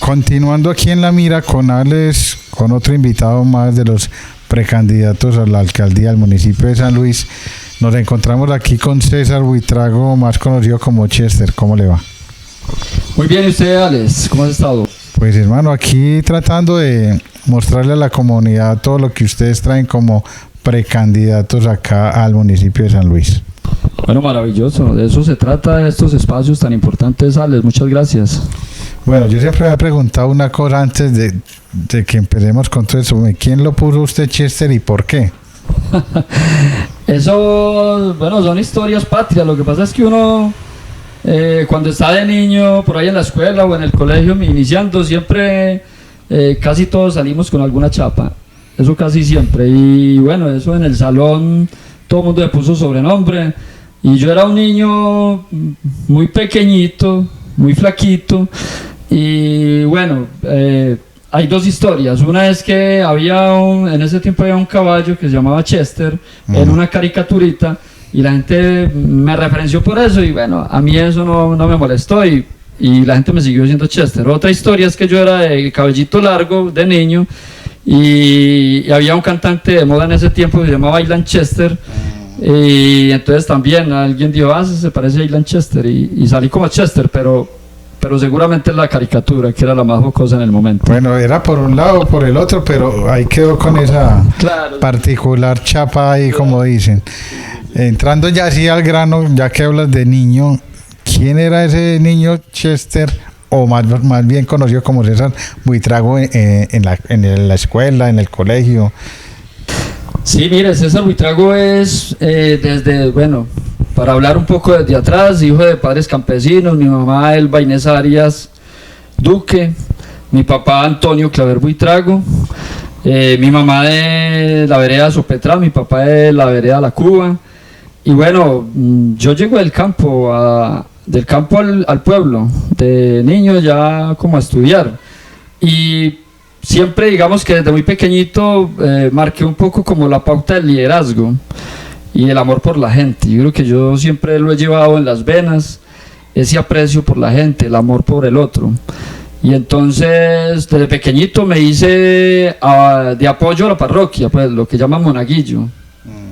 continuando aquí en La Mira con Alex, con otro invitado más de los precandidatos a la alcaldía del municipio de San Luis, nos encontramos aquí con César Buitrago, más conocido como Chester. ¿Cómo le va? Muy bien, ¿y usted, Alex? ¿Cómo has estado? Pues hermano, aquí tratando de mostrarle a la comunidad todo lo que ustedes traen como precandidatos acá al municipio de San Luis. Bueno, maravilloso, de eso se trata estos espacios tan importantes, Alex, muchas gracias. Bueno, yo siempre me he preguntado una cosa antes de que empecemos con todo eso. ¿Quién lo puso usted, Chester, y por qué? Eso, bueno, son historias patrias. Lo que pasa es que uno, cuando está de niño, por ahí en la escuela o en el colegio, iniciando, siempre, casi todos salimos con alguna chapa. Eso casi siempre. Y bueno, eso en el salón, todo el mundo le puso sobrenombre. Y yo era un niño muy pequeñito, muy flaquito. Y bueno, hay dos historias. Una es que en ese tiempo había un caballo que se llamaba Chester, en una caricaturita, y la gente me referenció por eso, y bueno, a mí eso no me molestó, y la gente me siguió diciendo Chester. Otra historia es que yo era de cabellito largo, de niño, y había un cantante de moda en ese tiempo que se llamaba Ilan Chester, y entonces también alguien dijo, se parece a Ilan Chester, y salí como Chester, pero seguramente la caricatura, que era la más jocosa en el momento. Bueno, era por un lado o por el otro, pero ahí quedó con esa particular chapa ahí, como dicen. Entrando ya así al grano, ya que hablas de niño, ¿quién era ese niño Chester, o más bien conocido como César Buitrago en la escuela, en el colegio? Sí, mire, César Buitrago es para hablar un poco desde atrás, hijo de padres campesinos. Mi mamá Elba Inés Arias Duque, mi papá Antonio Claver Buitrago, mi mamá de la vereda Sopetrá, mi papá de la vereda La Cuba. Y bueno, yo llego del campo al pueblo, de niño ya como a estudiar. Y siempre, digamos que desde muy pequeñito marqué un poco como la pauta del liderazgo y el amor por la gente. Yo creo que yo siempre lo he llevado en las venas, ese aprecio por la gente, el amor por el otro. Y entonces desde pequeñito me hice de apoyo a la parroquia, pues lo que llaman monaguillo.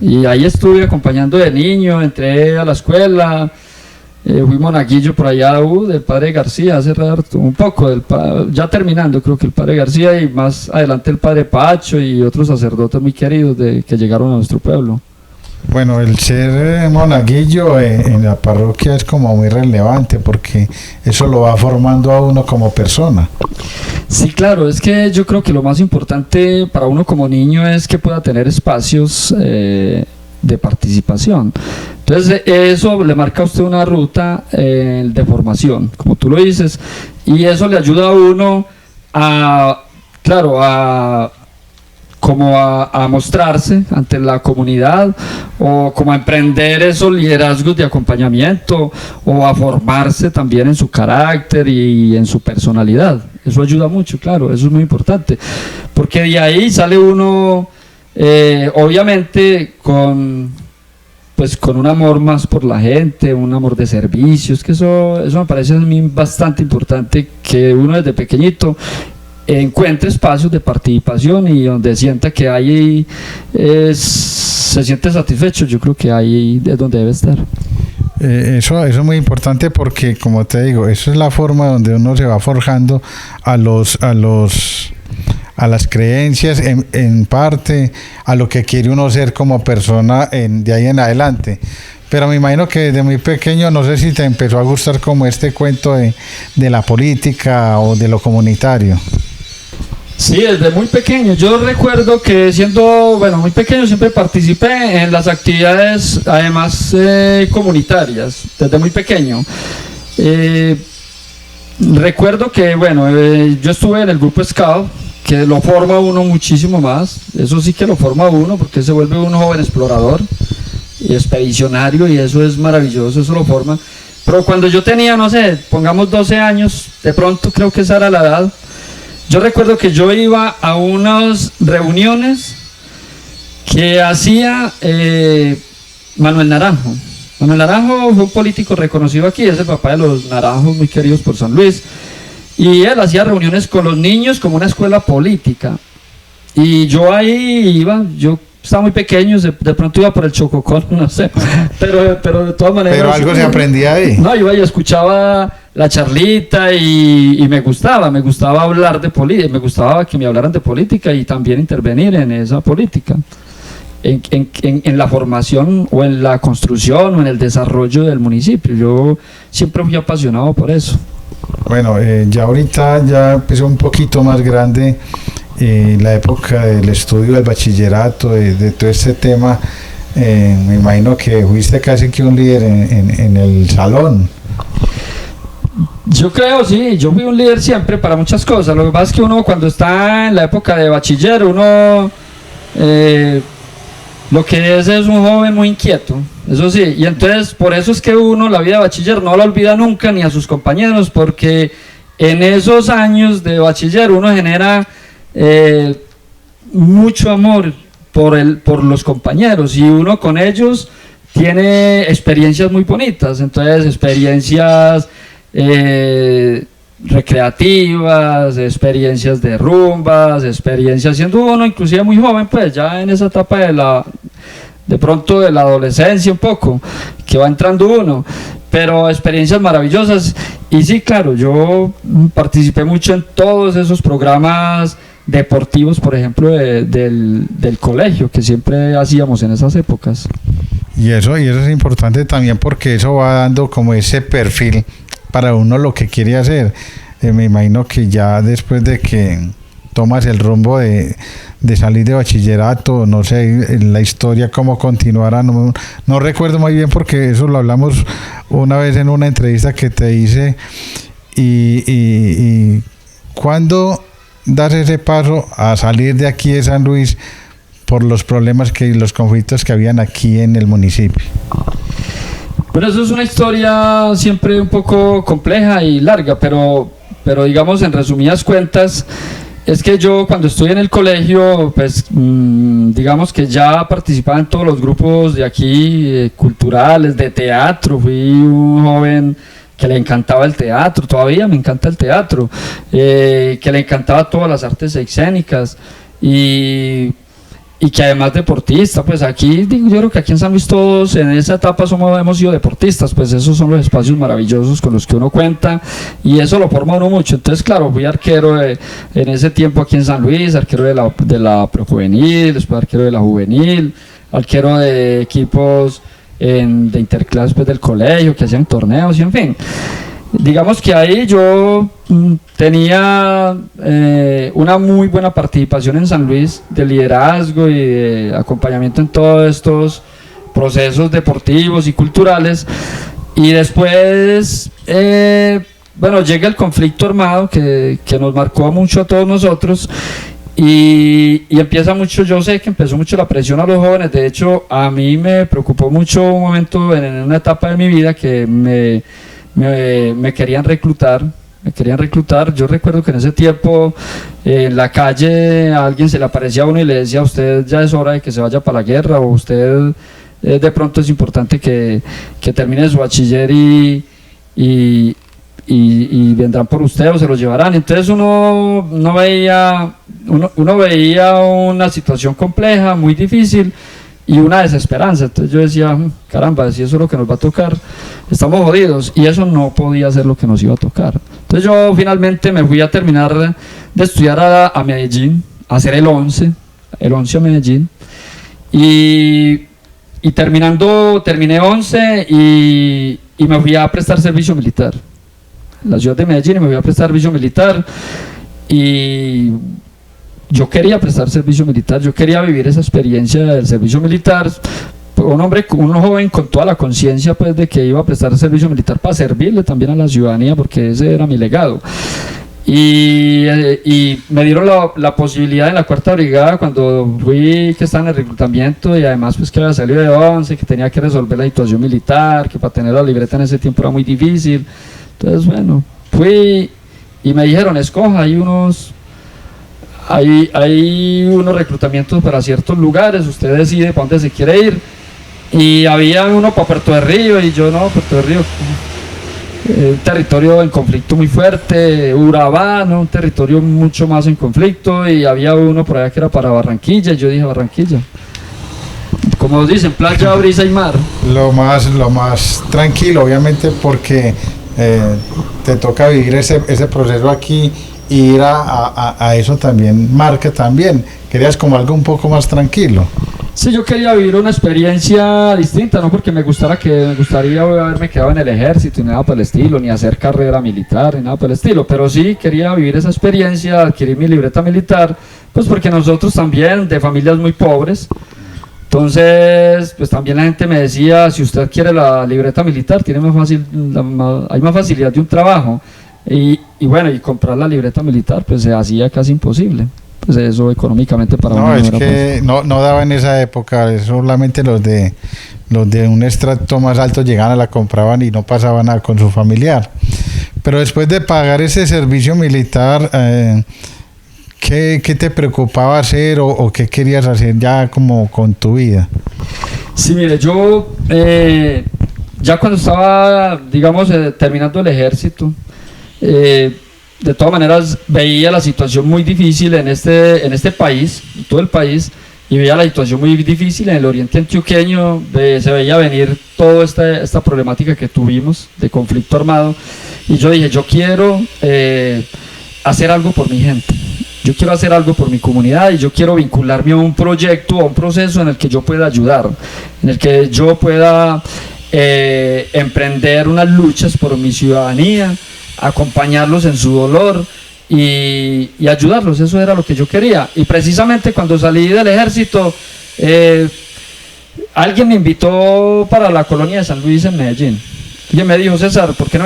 Y ahí estuve acompañando de niño, entré a la escuela, fui monaguillo por allá del padre García, hace rato, un poco, ya terminando creo que el padre García, y más adelante el padre Pacho y otros sacerdotes muy queridos que llegaron a nuestro pueblo. Bueno, el ser monaguillo en la parroquia es como muy relevante, porque eso lo va formando a uno como persona. Sí, claro, es que yo creo que lo más importante para uno como niño es que pueda tener espacios de participación. Entonces eso le marca a usted una ruta de formación, como tú lo dices, y eso le ayuda a uno a mostrarse ante la comunidad, o como a emprender esos liderazgos de acompañamiento, o a formarse también en su carácter y en su personalidad. Eso ayuda mucho, claro, eso es muy importante, porque de ahí sale uno, obviamente con un amor más por la gente, un amor de servicios, que eso me parece a mí bastante importante, que uno desde pequeñito encuentre espacios de participación y donde sienta que ahí se siente satisfecho. Yo creo que ahí es donde debe estar. Eso es muy importante, porque como te digo, eso es la forma donde uno se va forjando a las creencias, en parte a lo que quiere uno ser como persona de ahí en adelante. Pero me imagino que desde muy pequeño, no sé si te empezó a gustar como este cuento de la política o de lo comunitario. Sí, desde muy pequeño. Yo recuerdo que siendo muy pequeño siempre participé en las actividades, además comunitarias, desde muy pequeño. Recuerdo que yo estuve en el grupo Scout, que lo forma uno muchísimo más. Eso sí que lo forma uno, porque se vuelve un joven explorador y expedicionario, y eso es maravilloso, eso lo forma. Pero cuando yo tenía, no sé, pongamos 12 años, de pronto creo que esa era la edad. Yo recuerdo que yo iba a unas reuniones que hacía Manuel Naranjo. Manuel Naranjo fue un político reconocido aquí, es el papá de los Naranjos, muy queridos por San Luis. y él hacía reuniones con los niños como una escuela política. Y yo ahí iba, yo estaba muy pequeño, de pronto iba por el Chococón, no sé, pero de todas maneras... Pero algo se aprendía ahí. No, iba y escuchaba la charlita y me gustaba hablar de política, me gustaba que me hablaran de política y también intervenir en esa política, en la formación o en la construcción o en el desarrollo del municipio. Yo siempre fui apasionado por eso. Bueno, ya ahorita ya empezó un poquito más grande la época del estudio del bachillerato, de todo este tema. Me imagino que fuiste casi que un líder en el salón. Yo creo, sí, yo fui un líder siempre para muchas cosas. Lo que pasa es que uno cuando está en la época de bachiller, uno lo que es un joven muy inquieto, eso sí, y entonces por eso es que uno la vida de bachiller no la olvida nunca ni a sus compañeros, porque en esos años de bachiller uno genera mucho amor por los compañeros y uno con ellos tiene experiencias muy bonitas, entonces experiencias recreativas, experiencias de rumbas, experiencias siendo uno inclusive muy joven, pues ya en esa etapa de pronto de la adolescencia un poco, que va entrando uno, pero experiencias maravillosas. Y sí, claro, yo participé mucho en todos esos programas deportivos, por ejemplo, del colegio, que siempre hacíamos en esas épocas. Y eso es importante también porque eso va dando como ese perfil para uno lo que quiere hacer. Me imagino que ya después de que tomas el rumbo de salir de bachillerato, no sé, la historia cómo continuará, no recuerdo muy bien porque eso lo hablamos una vez en una entrevista que te hice. Y ¿cuándo das ese paso a salir de aquí de San Luis por los problemas los conflictos que habían aquí en el municipio? Bueno, eso es una historia siempre un poco compleja y larga, pero digamos en resumidas cuentas, es que yo cuando estuve en el colegio, pues digamos que ya participaba en todos los grupos de aquí, culturales, de teatro, fui un joven que le encantaba el teatro, todavía me encanta el teatro, que le encantaba todas las artes escénicas y que además deportista, pues aquí yo creo que aquí en San Luis todos en esa etapa hemos sido deportistas, pues esos son los espacios maravillosos con los que uno cuenta y eso lo forma uno mucho. Entonces claro, fui arquero en ese tiempo aquí en San Luis, arquero de la prejuvenil, después arquero de la juvenil, arquero de equipos de interclases pues, del colegio que hacían torneos y en fin. Digamos que ahí yo tenía una muy buena participación en San Luis de liderazgo y de acompañamiento en todos estos procesos deportivos y culturales y después bueno, llega el conflicto armado que nos marcó mucho a todos nosotros y empieza mucho, yo sé que empezó mucho la presión a los jóvenes. De hecho a mí me preocupó mucho un momento en una etapa de mi vida que me querían reclutar. Yo recuerdo que en ese tiempo en la calle a alguien se le aparecía a uno y le decía: usted ya es hora de que se vaya para la guerra, o usted de pronto es importante que termine su bachiller y vendrán por usted o se lo llevarán. Entonces uno veía una situación compleja, muy difícil y una desesperanza. Entonces yo decía: caramba, si eso es lo que nos va a tocar, estamos jodidos. Y eso no podía ser lo que nos iba a tocar. Entonces yo finalmente me fui a terminar de estudiar a Medellín, a hacer el 11 a Medellín, y terminé 11 y me fui a prestar servicio militar en la ciudad de Medellín, y me fui a prestar servicio militar y yo quería prestar servicio militar, yo quería vivir esa experiencia del servicio militar. Un joven con toda la conciencia pues de que iba a prestar servicio militar para servirle también a la ciudadanía, porque ese era mi legado. Y me dieron la posibilidad en la 4ª brigada cuando fui, que estaba en el reclutamiento, y además pues que había salido de 11, que tenía que resolver la situación militar, que para tener la libreta en ese tiempo era muy difícil. Entonces bueno, fui y me dijeron: escoja, hay unos reclutamientos para ciertos lugares, usted decide para dónde se quiere ir. Y había uno para Puerto de Río, y yo: no, Puerto de Río, un territorio en conflicto muy fuerte, Urabá, ¿no? Un territorio mucho más en conflicto, y había uno por allá que era para Barranquilla, y yo dije Barranquilla. Como dicen, playa, brisa y mar. Lo más tranquilo, obviamente, porque te toca vivir ese proceso aquí y ir a eso también marca también. Querías como algo un poco más tranquilo. Sí, yo quería vivir una experiencia distinta, no porque me gustaría haberme quedado en el ejército ni nada por el estilo, ni hacer carrera militar, ni nada por el estilo, pero sí quería vivir esa experiencia, adquirir mi libreta militar, pues porque nosotros también, de familias muy pobres, entonces, pues también la gente me decía, si usted quiere la libreta militar, tiene hay más facilidad de un trabajo, y bueno, y comprar la libreta militar, pues se hacía casi imposible. Pues eso económicamente para uno no, es era que no daba en esa época, solamente los de un estrato más alto llegaban, a la compraban y no pasaba nada con su familiar. Pero después de pagar ese servicio militar, ¿qué te preocupaba hacer o qué querías hacer ya como con tu vida? Sí, mire, yo ya cuando estaba, digamos, terminando el ejército, de todas maneras veía la situación muy difícil en este país, en todo el país, y veía la situación muy difícil en el oriente antioqueño. Se veía venir toda esta problemática que tuvimos de conflicto armado, y yo dije, yo quiero hacer algo por mi gente, yo quiero hacer algo por mi comunidad, y yo quiero vincularme a un proyecto, a un proceso en el que yo pueda ayudar, en el que yo pueda emprender unas luchas por mi ciudadanía, acompañarlos en su dolor y ayudarlos. Eso era lo que yo quería. Y precisamente cuando salí del ejército, alguien me invitó para la colonia de San Luis en Medellín. Y me dijo, César, ¿por qué no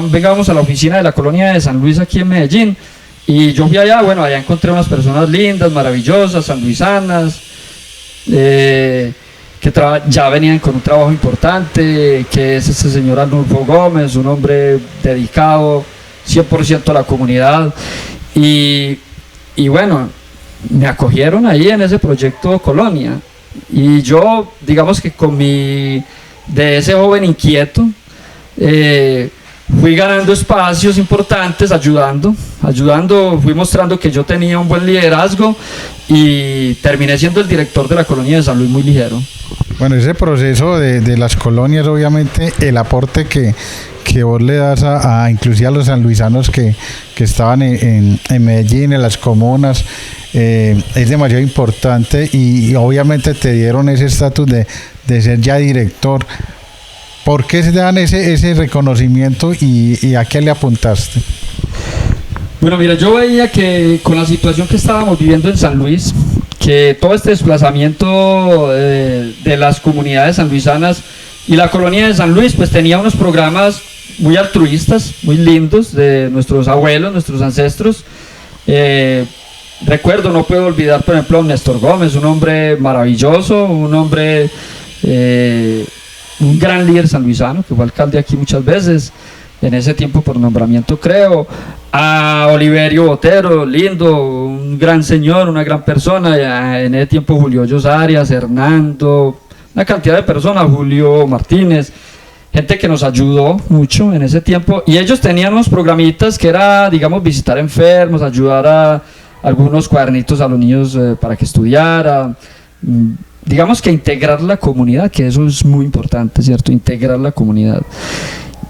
vengamos a la oficina de la colonia de San Luis aquí en Medellín? Y yo fui allá. Bueno, allá encontré unas personas lindas, maravillosas, sanluisanas, que ya venían con un trabajo importante, que es este señor Arnulfo Gómez, un hombre dedicado 100% a la comunidad, y bueno, me acogieron ahí en ese proyecto Colonia, y yo, digamos que de ese joven inquieto, fui ganando espacios importantes, ayudando, fui mostrando que yo tenía un buen liderazgo, y terminé siendo el director de la colonia de San Luis muy ligero. Bueno, ese proceso de las colonias, obviamente, el aporte que vos le das inclusive a los sanluisanos que estaban en Medellín, en las comunas, es demasiado importante, y obviamente te dieron ese estatus de ser ya director. ¿Por qué se dan ese reconocimiento y a qué le apuntaste? Bueno, mira, yo veía que con la situación que estábamos viviendo en San Luis, que todo este desplazamiento de las comunidades sanluisanas y la colonia de San Luis, pues tenía unos programas muy altruistas, muy lindos, de nuestros abuelos, nuestros ancestros. Recuerdo, no puedo olvidar, por ejemplo, a Néstor Gómez, un hombre maravilloso, un hombre, un gran líder sanluisano, que fue alcalde aquí muchas veces, en ese tiempo por nombramiento, creo. A Oliverio Botero, lindo, un gran señor, una gran persona. En ese tiempo Julio Hoyos Arias, Hernando, una cantidad de personas, Julio Martínez, gente que nos ayudó mucho en ese tiempo, y ellos tenían unos programitas que era, digamos, visitar enfermos, ayudar a algunos cuadernitos a los niños para que estudiaran, digamos que integrar la comunidad, que eso es muy importante, ¿cierto? Integrar la comunidad.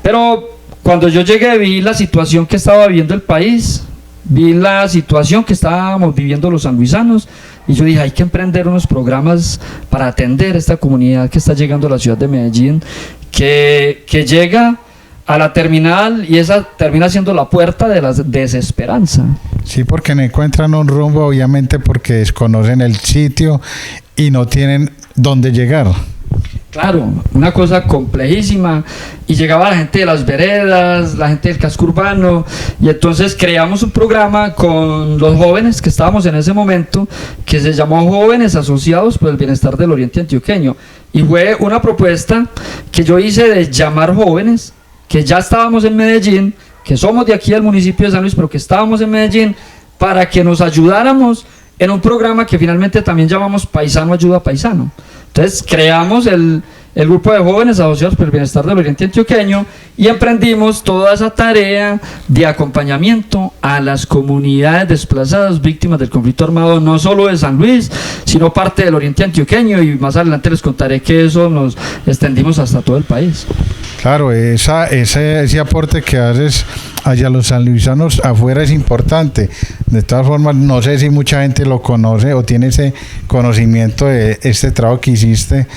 Pero cuando yo llegué, vi la situación que estaba viviendo el país, vi la situación que estábamos viviendo los sanluisanos, y yo dije, hay que emprender unos programas para atender esta comunidad que está llegando a la ciudad de Medellín, que llega a la terminal, y esa termina siendo la puerta de la desesperanza. Sí, porque no encuentran un rumbo, obviamente porque desconocen el sitio y no tienen dónde llegar. Claro, una cosa complejísima, y llegaba la gente de las veredas, la gente del casco urbano, y entonces creamos un programa con los jóvenes que estábamos en ese momento, que se llamó Jóvenes Asociados por el Bienestar del Oriente Antioqueño, y fue una propuesta que yo hice de llamar jóvenes que ya estábamos en Medellín, que somos de aquí del municipio de San Luis, pero que estábamos en Medellín, para que nos ayudáramos en un programa que finalmente también llamamos Paisano Ayuda a Paisano. Entonces creamos el el grupo de jóvenes asociados por el bienestar del Oriente Antioqueño, y emprendimos toda esa tarea de acompañamiento a las comunidades desplazadas víctimas del conflicto armado, no solo de San Luis, sino parte del Oriente Antioqueño, y más adelante les contaré que eso nos extendimos hasta todo el país. Claro, ese aporte que haces hacia los sanluisanos afuera es importante. De todas formas, no sé si mucha gente lo conoce o tiene ese conocimiento de este trabajo que hiciste,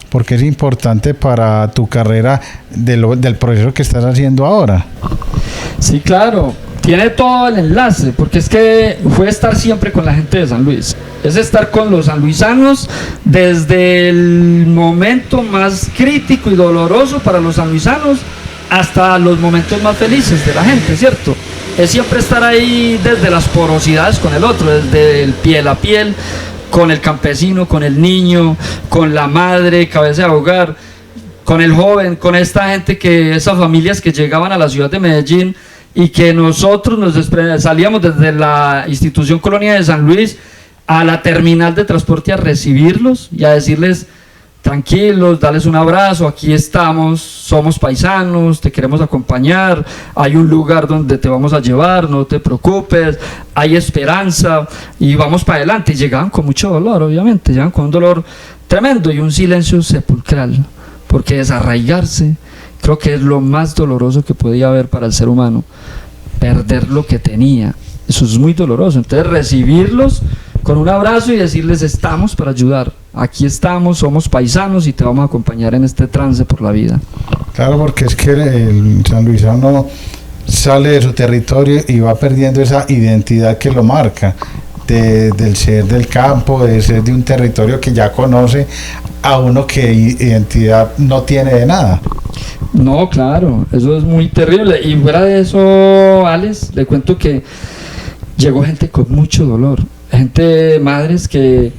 porque es importante para tu carrera del proceso que estás haciendo ahora. Sí, claro, tiene todo el enlace, porque es que fue estar siempre con la gente de San Luis, es estar con los sanluisanos desde el momento más crítico y doloroso para los sanluisanos hasta los momentos más felices de la gente, ¿cierto? Es siempre estar ahí desde las porosidades con el otro, desde el piel a piel, con el campesino, con el niño, con la madre, cabeza de hogar, con el joven, con esta gente, esas familias que llegaban a la ciudad de Medellín y que nosotros salíamos desde la institución Colonia de San Luis a la terminal de transporte a recibirlos y a decirles: tranquilos, darles un abrazo, aquí estamos, somos paisanos, te queremos acompañar, hay un lugar donde te vamos a llevar, no te preocupes, hay esperanza y vamos para adelante. Y llegaban con mucho dolor, obviamente, llegaban con un dolor tremendo y un silencio sepulcral, porque desarraigarse creo que es lo más doloroso que podía haber para el ser humano, perder lo que tenía, eso es muy doloroso. Entonces recibirlos con un abrazo y decirles: estamos para ayudar, aquí estamos, somos paisanos y te vamos a acompañar en este trance por la vida. Claro, porque es que el sanluisano sale de su territorio y va perdiendo esa identidad que lo marca, del ser del campo, de ser de un territorio que ya conoce, a uno que identidad no tiene de nada. No, claro, eso es muy terrible. Y fuera de eso, Alex, le cuento que llegó gente con mucho dolor, gente, madres que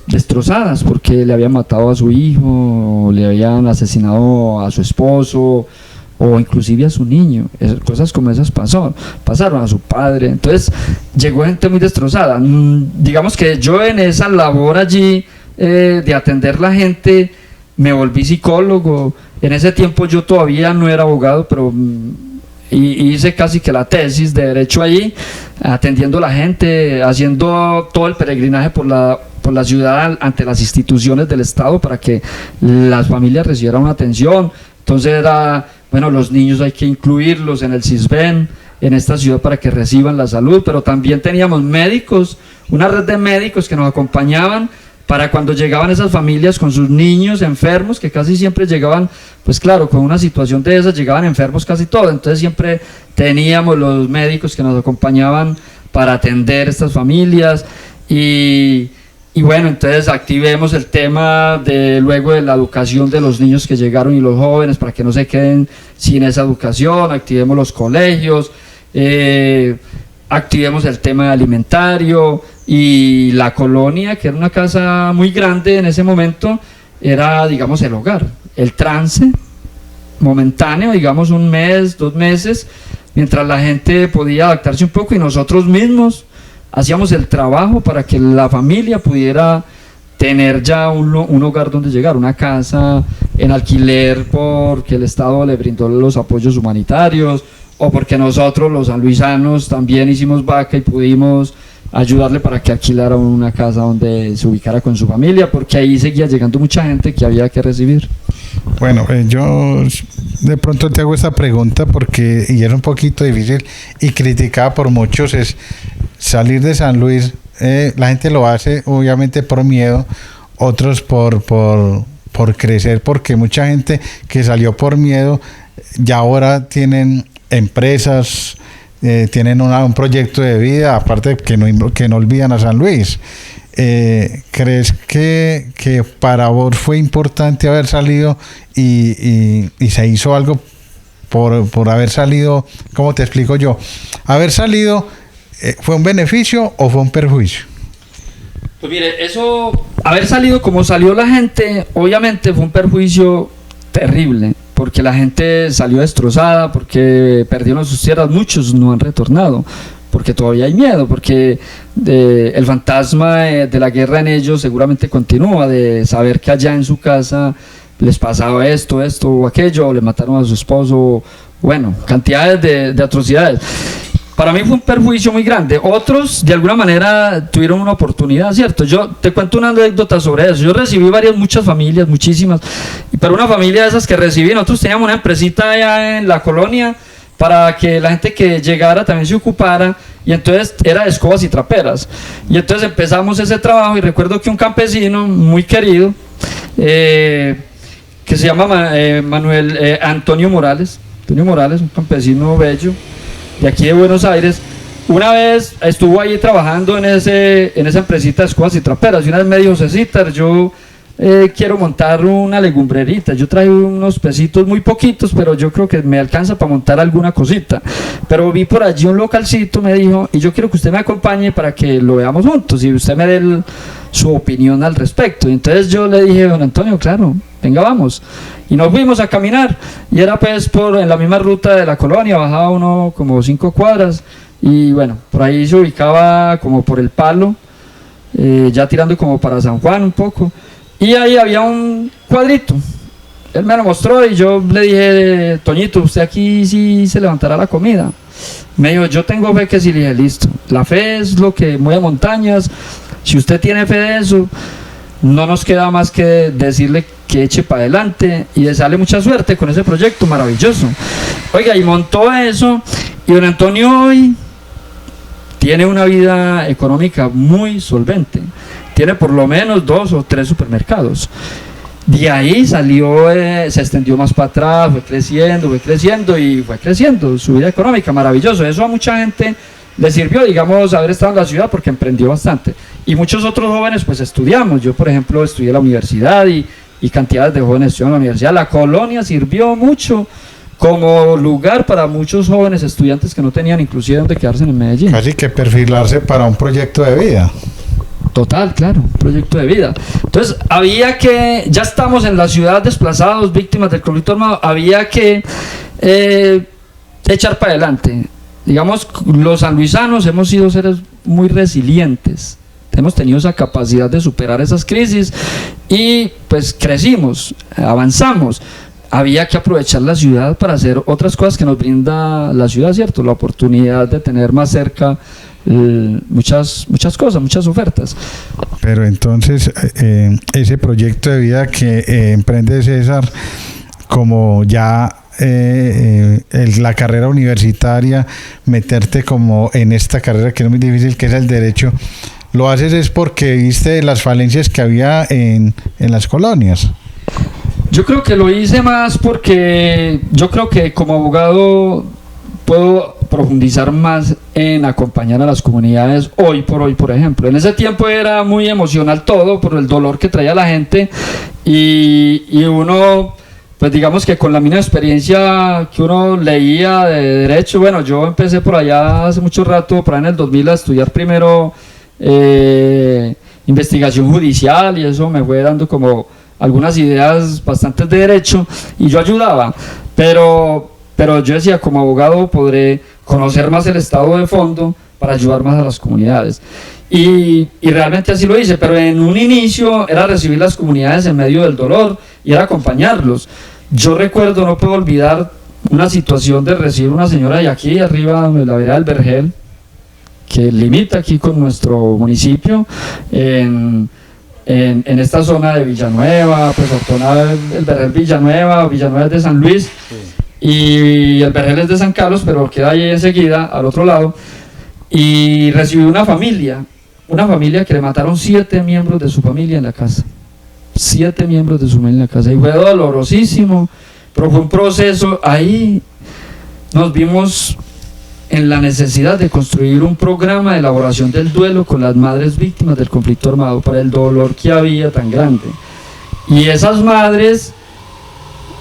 destrozadas porque le habían matado a su hijo, o le habían asesinado a su esposo, o inclusive a su niño. Cosas como esas pasaron a su padre. Entonces llegó gente muy destrozada. Digamos que yo en esa labor allí de atender la gente me volví psicólogo. En ese tiempo yo todavía no era abogado, pero y hice casi que la tesis de derecho allí, atendiendo a la gente, haciendo todo el peregrinaje por la ciudad ante las instituciones del Estado para que las familias recibieran una atención. Entonces era, bueno, los niños hay que incluirlos en el CISBEN, en esta ciudad, para que reciban la salud, pero también teníamos médicos, una red de médicos que nos acompañaban para cuando llegaban esas familias con sus niños enfermos, que casi siempre llegaban, pues claro, con una situación de esas, llegaban enfermos casi todos. Entonces siempre teníamos los médicos que nos acompañaban para atender estas familias. Y bueno, entonces activemos el tema luego de la educación de los niños que llegaron y los jóvenes, para que no se queden sin esa educación. Activemos los colegios, activemos el tema alimentario. Y la colonia, que era una casa muy grande en ese momento, era, digamos, el hogar, el trance momentáneo, digamos 1 mes, 2 meses, mientras la gente podía adaptarse un poco y nosotros mismos hacíamos el trabajo para que la familia pudiera tener ya un hogar donde llegar, una casa en alquiler, porque el Estado le brindó los apoyos humanitarios, o porque nosotros los sanluisanos también hicimos vaca y pudimos ayudarle para que alquilara una casa donde se ubicara con su familia, porque ahí seguía llegando mucha gente que había que recibir. Bueno, yo de pronto te hago esta pregunta porque, y es un poquito difícil y criticada por muchos, es salir de San Luis. La gente lo hace obviamente por miedo, otros por crecer, porque mucha gente que salió por miedo ya ahora tienen empresas, tienen un proyecto de vida, aparte que no olvidan a San Luis. ¿Crees que para vos fue importante haber salido y se hizo algo por haber salido? ¿Cómo te explico yo? Haber salido, ¿fue un beneficio o fue un perjuicio? Pues mire, eso, haber salido como salió la gente, obviamente fue un perjuicio terrible, porque la gente salió destrozada, porque perdieron sus tierras, muchos no han retornado, porque todavía hay miedo, porque el fantasma de la guerra en ellos seguramente continúa, de saber que allá en su casa les pasaba esto o aquello, o le mataron a su esposo, bueno, cantidades de atrocidades. Para mí fue un perjuicio muy grande. Otros, de alguna manera, tuvieron una oportunidad, ¿cierto? Yo te cuento una anécdota sobre eso. Yo recibí muchas familias, muchísimas, pero una familia de esas que recibí, nosotros teníamos una empresita allá en la colonia para que la gente que llegara también se ocupara, y entonces era de escobas y traperas. Y entonces empezamos ese trabajo, y recuerdo que un campesino muy querido, que se llama Antonio Morales, un campesino bello, de aquí de Buenos Aires, una vez estuvo ahí trabajando en esa empresita de escobas y traperas, y una vez me dijo: Cecitar, yo quiero montar una legumbrerita, yo traigo unos pesitos muy poquitos, pero yo creo que me alcanza para montar alguna cosita, pero vi por allí un localcito, me dijo, y yo quiero que usted me acompañe para que lo veamos juntos, y usted me dé su opinión al respecto. Y entonces yo le dije: don Antonio, claro, venga, vamos. Y nos fuimos a caminar, y era pues en la misma ruta de la colonia, bajaba uno como 5 cuadras, y bueno, por ahí se ubicaba como por el Palo, ya tirando como para San Juan un poco, y ahí había un cuadrito. Él me lo mostró, y yo le dije: Toñito, usted aquí sí se levantará la comida. Me dijo: yo tengo fe que sí. Le dije: listo, la fe es lo que mueve montañas, si usted tiene fe de eso, no nos queda más que decirle que eche para adelante y desearle mucha suerte con ese proyecto maravilloso. Oiga, y montó eso, y don Antonio hoy tiene una vida económica muy solvente, tiene por lo menos 2 o 3 supermercados. De ahí salió, se extendió más para atrás, fue creciendo y fue creciendo su vida económica, maravilloso. Eso a mucha gente le sirvió, digamos, haber estado en la ciudad, porque emprendió bastante. Y muchos otros jóvenes pues estudiamos. Yo, por ejemplo, estudié en la universidad, y cantidades de jóvenes estudiaron en la universidad. La colonia sirvió mucho como lugar para muchos jóvenes estudiantes que no tenían inclusive donde quedarse en Medellín. Casi que perfilarse para un proyecto de vida. Total, claro, un proyecto de vida. Entonces había que, ya estamos en la ciudad desplazados, víctimas del conflicto armado, había que echar para adelante. Digamos, los sanluisanos hemos sido seres muy resilientes, hemos tenido esa capacidad de superar esas crisis, y pues crecimos, avanzamos. Había que aprovechar la ciudad para hacer otras cosas que nos brinda la ciudad, ¿cierto? La oportunidad de tener más cerca muchas cosas, muchas ofertas. Pero entonces, ese proyecto de vida que emprende César, como ya la carrera universitaria, meterte como en esta carrera que es muy difícil, que es el derecho, lo haces es porque viste las falencias que había en las colonias. Yo creo que lo hice más porque yo creo que como abogado puedo profundizar más en acompañar a las comunidades hoy por hoy, por ejemplo. En ese tiempo era muy emocional todo por el dolor que traía la gente, y uno, pues digamos que con la misma experiencia que uno leía de derecho, bueno, yo empecé por allá hace mucho rato, por ahí en el 2000, a estudiar primero investigación judicial, y eso me fue dando como algunas ideas bastantes de derecho, y yo ayudaba, pero yo decía, como abogado podré conocer más el estado de fondo para ayudar más a las comunidades, y realmente así lo hice. Pero en un inicio era recibir las comunidades en medio del dolor y era acompañarlos. Yo recuerdo, no puedo olvidar una situación de recibir una señora de aquí arriba de la vereda del Vergel, que limita aquí con nuestro municipio, en esta zona de Villanueva, pues el Vergel Villanueva es de San Luis, sí, y el Vergel es de San Carlos, pero queda ahí enseguida, al otro lado, y recibí una familia que le mataron 7 miembros de su familia en la casa, 7 miembros de su familia en la casa, y fue dolorosísimo, pero fue un proceso. Ahí nos vimos en la necesidad de construir un programa de elaboración del duelo con las madres víctimas del conflicto armado, para el dolor que había tan grande. Y esas madres,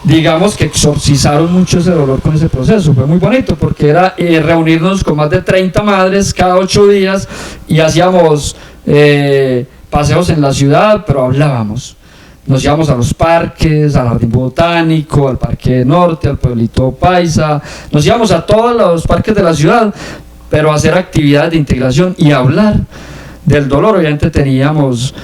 digamos que exorcizaron mucho ese dolor con ese proceso. Fue muy bonito, porque era reunirnos con más de 30 madres cada 8 días, y hacíamos paseos en la ciudad, pero hablábamos. Nos íbamos a los parques, al Jardín Botánico, al Parque Norte, al Pueblito Paisa, nos íbamos a todos los parques de la ciudad, pero a hacer actividades de integración y hablar del dolor. Obviamente teníamos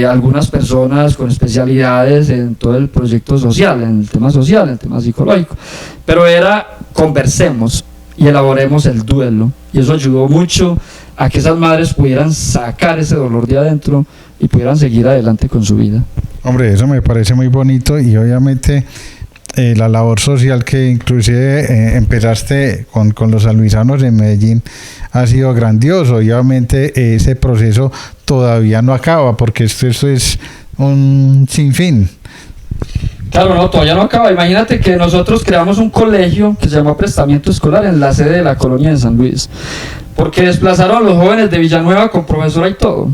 algunas personas con especialidades en todo el proyecto social, en el tema social, en el tema psicológico, pero era conversemos y elaboremos el duelo, y eso ayudó mucho a que esas madres pudieran sacar ese dolor de adentro y pudieran seguir adelante con su vida. Hombre, eso me parece muy bonito, y obviamente la labor social que inclusive empezaste con los salvisanos en Medellín ha sido grandioso, y obviamente ese proceso todavía no acaba, porque esto es un sinfín. Claro, no, todavía no acaba. Imagínate que nosotros creamos un colegio que se llama Prestamiento Escolar en la sede de la colonia de San Luis, porque desplazaron a los jóvenes de Villanueva con profesora y todo,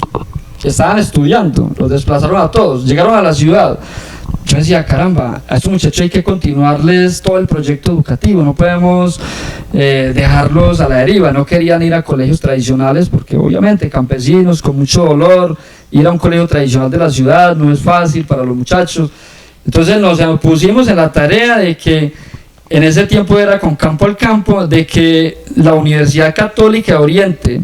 que estaban estudiando, los desplazaron a todos, llegaron a la ciudad. Yo decía, caramba, a estos muchachos hay que continuarles todo el proyecto educativo, no podemos dejarlos a la deriva. No querían ir a colegios tradicionales porque obviamente campesinos con mucho dolor, ir a un colegio tradicional de la ciudad no es fácil para los muchachos. Entonces nos pusimos en la tarea de que en ese tiempo era con Campo al Campo, de que la Universidad Católica de Oriente,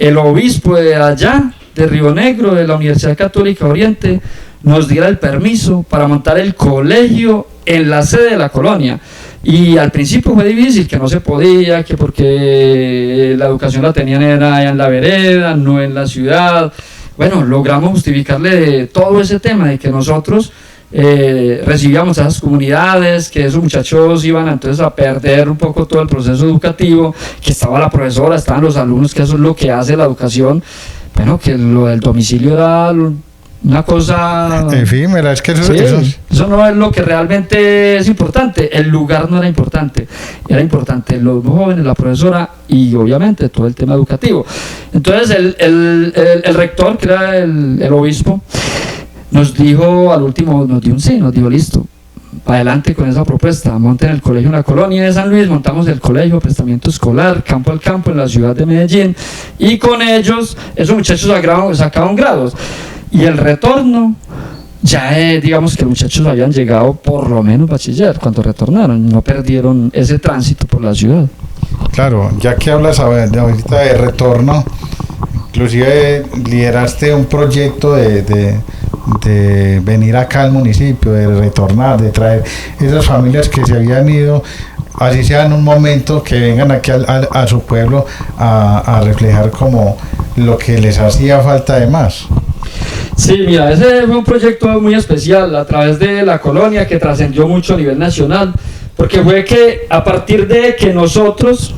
el obispo de allá, de Río Negro, de la Universidad Católica de Oriente, nos diera el permiso para montar el colegio en la sede de la colonia. Y al principio fue difícil, que no se podía, que porque la educación la tenían era allá en la vereda, no en la ciudad. Bueno, logramos justificarle todo ese tema de que nosotros recibíamos a esas comunidades, que esos muchachos iban entonces a perder un poco todo el proceso educativo, que estaba la profesora, estaban los alumnos, que eso es lo que hace la educación. Bueno, que lo del domicilio era una cosa efímera, es que eso, sí, eso no es lo que realmente es importante. El lugar no era importante, era importante los jóvenes, la profesora y obviamente todo el tema educativo. Entonces el rector, que era el obispo, nos dijo al último, nos dio un sí, nos dijo listo, para adelante con esa propuesta, monten el colegio en la colonia de San Luis, montamos el colegio Prestamiento Escolar, Campo al Campo en la ciudad de Medellín, y con ellos, esos muchachos sacaban grados, y el retorno, ya digamos que los muchachos habían llegado por lo menos bachiller cuando retornaron, no perdieron ese tránsito por la ciudad. Claro, ya que hablas ahorita de retorno, inclusive lideraste un proyecto de venir acá al municipio, de retornar, de traer esas familias que se habían ido, así sea en un momento, que vengan aquí a su pueblo a reflejar como lo que les hacía falta de más. Sí, mira, ese fue un proyecto muy especial a través de la colonia, que trascendió mucho a nivel nacional, porque fue a partir de que nosotros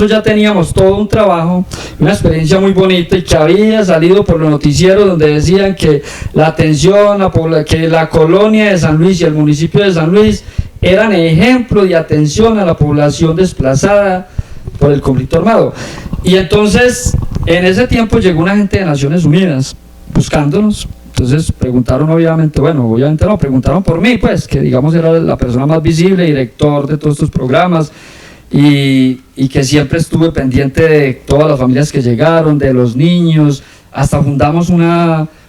ya teníamos todo un trabajo, una experiencia muy bonita, y que había salido por los noticieros donde decían que la atención, que la colonia de San Luis y el municipio de San Luis eran ejemplo de atención a la población desplazada por el conflicto armado. Y entonces, en ese tiempo llegó una gente de Naciones Unidas buscándonos. Entonces preguntaron preguntaron por mí, pues, que digamos era la persona más visible, director de todos estos programas, y que siempre estuve pendiente de todas las familias que llegaron, de los niños, hasta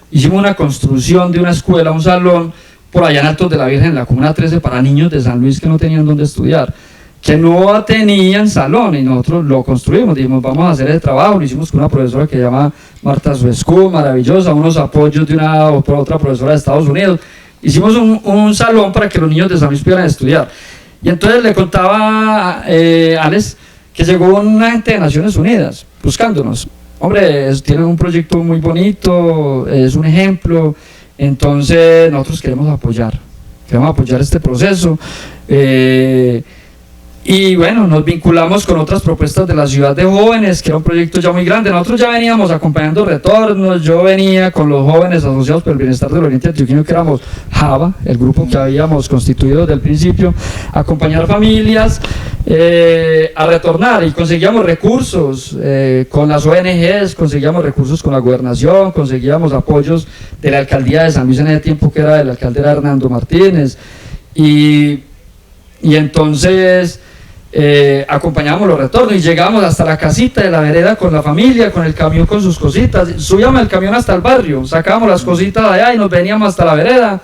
hicimos una construcción de una escuela, un salón, por allá en Altos de la Virgen, en la Comuna 13, para niños de San Luis que no tenían dónde estudiar, que no tenían salón, y nosotros lo construimos, dijimos vamos a hacer el trabajo, lo hicimos con una profesora que se llama Marta Suescu, maravillosa, unos apoyos de otra profesora de Estados Unidos, hicimos un salón para que los niños de San Luis pudieran estudiar. Y entonces le contaba a Alex que llegó una gente de Naciones Unidas buscándonos. Hombre, tienen un proyecto muy bonito, es un ejemplo, entonces nosotros queremos apoyar este proceso. Y bueno, nos vinculamos con otras propuestas de la ciudad de jóvenes, que era un proyecto ya muy grande. Nosotros ya veníamos acompañando retornos, yo venía con los jóvenes asociados por el bienestar del Oriente Antioqueño, que éramos JAVA, el grupo que habíamos constituido desde el principio, acompañar familias a retornar, y conseguíamos recursos con las ONGs, conseguíamos recursos con la gobernación, conseguíamos apoyos de la alcaldía de San Luis en ese tiempo, que era el alcalde era Hernando Martínez, y entonces acompañábamos los retornos y llegábamos hasta la casita de la vereda con la familia, con el camión con sus cositas, subíamos el camión hasta el barrio, sacábamos las cositas de allá y nos veníamos hasta la vereda,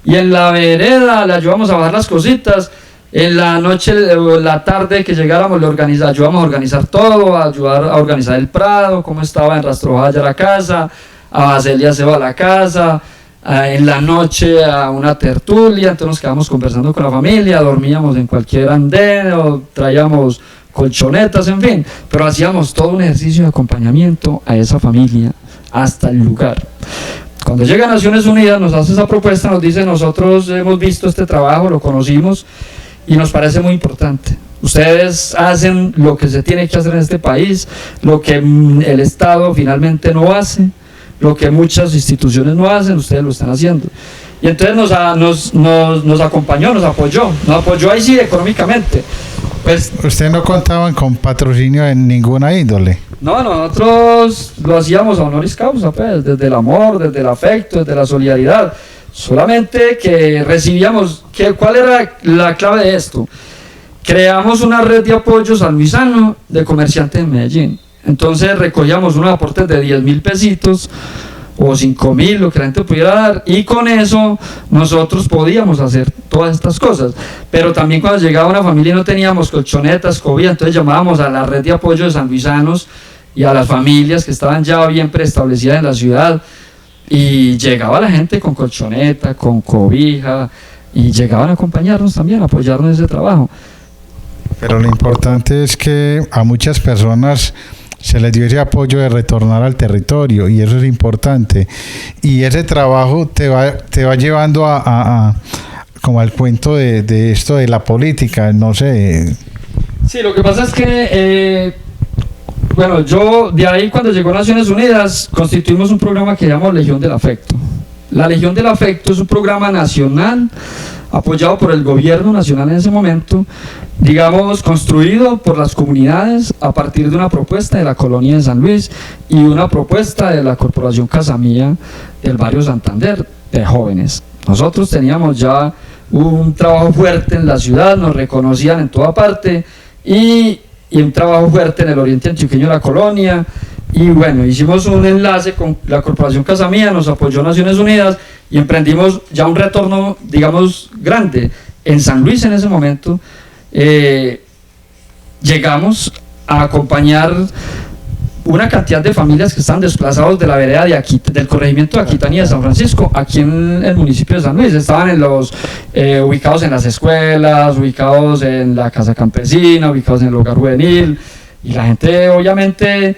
y en la vereda le ayudamos a bajar las cositas, En la noche o en la tarde que llegáramos, ayudamos a organizar todo, a ayudar a organizar el prado, cómo estaba en Rastrojaya la casa, a Baselia se va a la casa, en la noche a una tertulia, entonces nos quedamos conversando con la familia, dormíamos en cualquier andén o traíamos colchonetas, en fin, pero hacíamos todo un ejercicio de acompañamiento a esa familia hasta el lugar. Cuando llega a Naciones Unidas nos hace esa propuesta, nos dice: nosotros hemos visto este trabajo, lo conocimos y nos parece muy importante. Ustedes hacen lo que se tiene que hacer en este país, lo que el Estado finalmente no hace, lo que muchas instituciones no hacen, ustedes lo están haciendo. Y entonces nos acompañó, nos apoyó ahí sí económicamente. Pues, ¿usted no contaban con patrocinio en ninguna índole? No, nosotros lo hacíamos a honoris causa, pues, desde el amor, desde el afecto, desde la solidaridad. Solamente que recibíamos, ¿cuál era la clave de esto? Creamos una red de apoyo sanluisano de comerciantes en Medellín. Entonces recogíamos unos aportes de 10.000 pesitos o 5.000, lo que la gente pudiera dar, y con eso nosotros podíamos hacer todas estas cosas. Pero también cuando llegaba una familia y no teníamos colchonetas, cobijas, entonces llamábamos a la red de apoyo de sanluisanos y a las familias que estaban ya bien preestablecidas en la ciudad, y llegaba la gente con colchoneta, con cobija, y llegaban a acompañarnos también, a apoyarnos en ese trabajo. Pero lo importante es que a muchas personas se les dio ese apoyo de retornar al territorio, y eso es importante, y ese trabajo te va llevando a como al cuento de esto de la política, no sé. Sí, lo que pasa es que bueno, yo de ahí, cuando llegó Naciones Unidas, constituimos un programa que llamamos Legión del Afecto. La Legión del Afecto es un programa nacional apoyado por el gobierno nacional en ese momento, digamos, construido por las comunidades a partir de una propuesta de la colonia de San Luis y una propuesta de la Corporación Casa Mía del barrio Santander de jóvenes. Nosotros teníamos ya un trabajo fuerte en la ciudad, nos reconocían en toda parte, y un trabajo fuerte en el oriente antioqueño de la colonia. Y bueno, hicimos un enlace con la Corporación Casa Mía, nos apoyó Naciones Unidas y emprendimos ya un retorno, digamos, grande. En San Luis en ese momento llegamos a acompañar una cantidad de familias que están desplazados de la vereda de del corregimiento de Aquitanía de San Francisco, aquí en el municipio de San Luis. Estaban ubicados en las escuelas, ubicados en la casa campesina, ubicados en el hogar juvenil, y la gente obviamente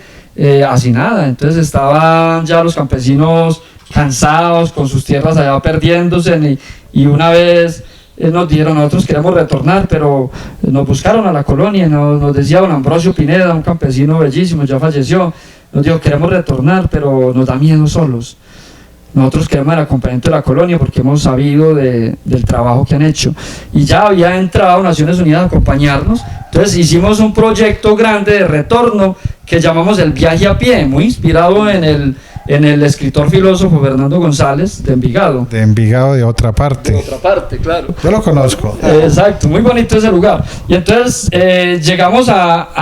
hacinada. Entonces estaban ya los campesinos cansados, con sus tierras allá perdiéndose, y una vez nos dijeron: nosotros queremos retornar, pero nos buscaron a la colonia, nos decía don Ambrosio Pineda, un campesino bellísimo, ya falleció, nos dijo: queremos retornar, pero nos da miedo solos, nosotros queremos el acompañamiento de la colonia porque hemos sabido del trabajo que han hecho. Y ya había entrado Naciones Unidas a acompañarnos, entonces hicimos un proyecto grande de retorno que llamamos el viaje a pie, muy inspirado en el escritor filósofo Fernando González de Envigado. De Envigado, de otra parte. De otra parte, claro. Yo lo conozco. Exacto, muy bonito ese lugar. Y entonces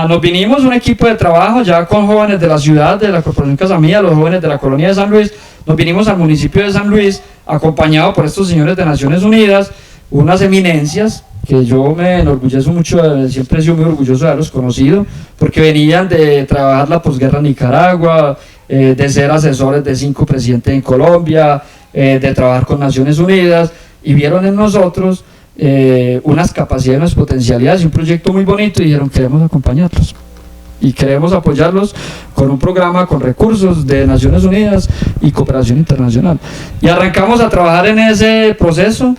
nos vinimos un equipo de trabajo ya con jóvenes de la ciudad, de la Corporación Casa Mía, los jóvenes de la colonia de San Luis. Nos vinimos al municipio de San Luis, acompañado por estos señores de Naciones Unidas, unas eminencias que yo me enorgullezco mucho, siempre he sido muy orgulloso de haberlos conocido, porque venían de trabajar la posguerra en Nicaragua, de ser asesores de 5 presidentes en Colombia, de trabajar con Naciones Unidas, y vieron en nosotros unas capacidades, unas potencialidades y un proyecto muy bonito, y dijeron: queremos acompañarlos y queremos apoyarlos con un programa con recursos de Naciones Unidas y cooperación internacional. Y arrancamos a trabajar en ese proceso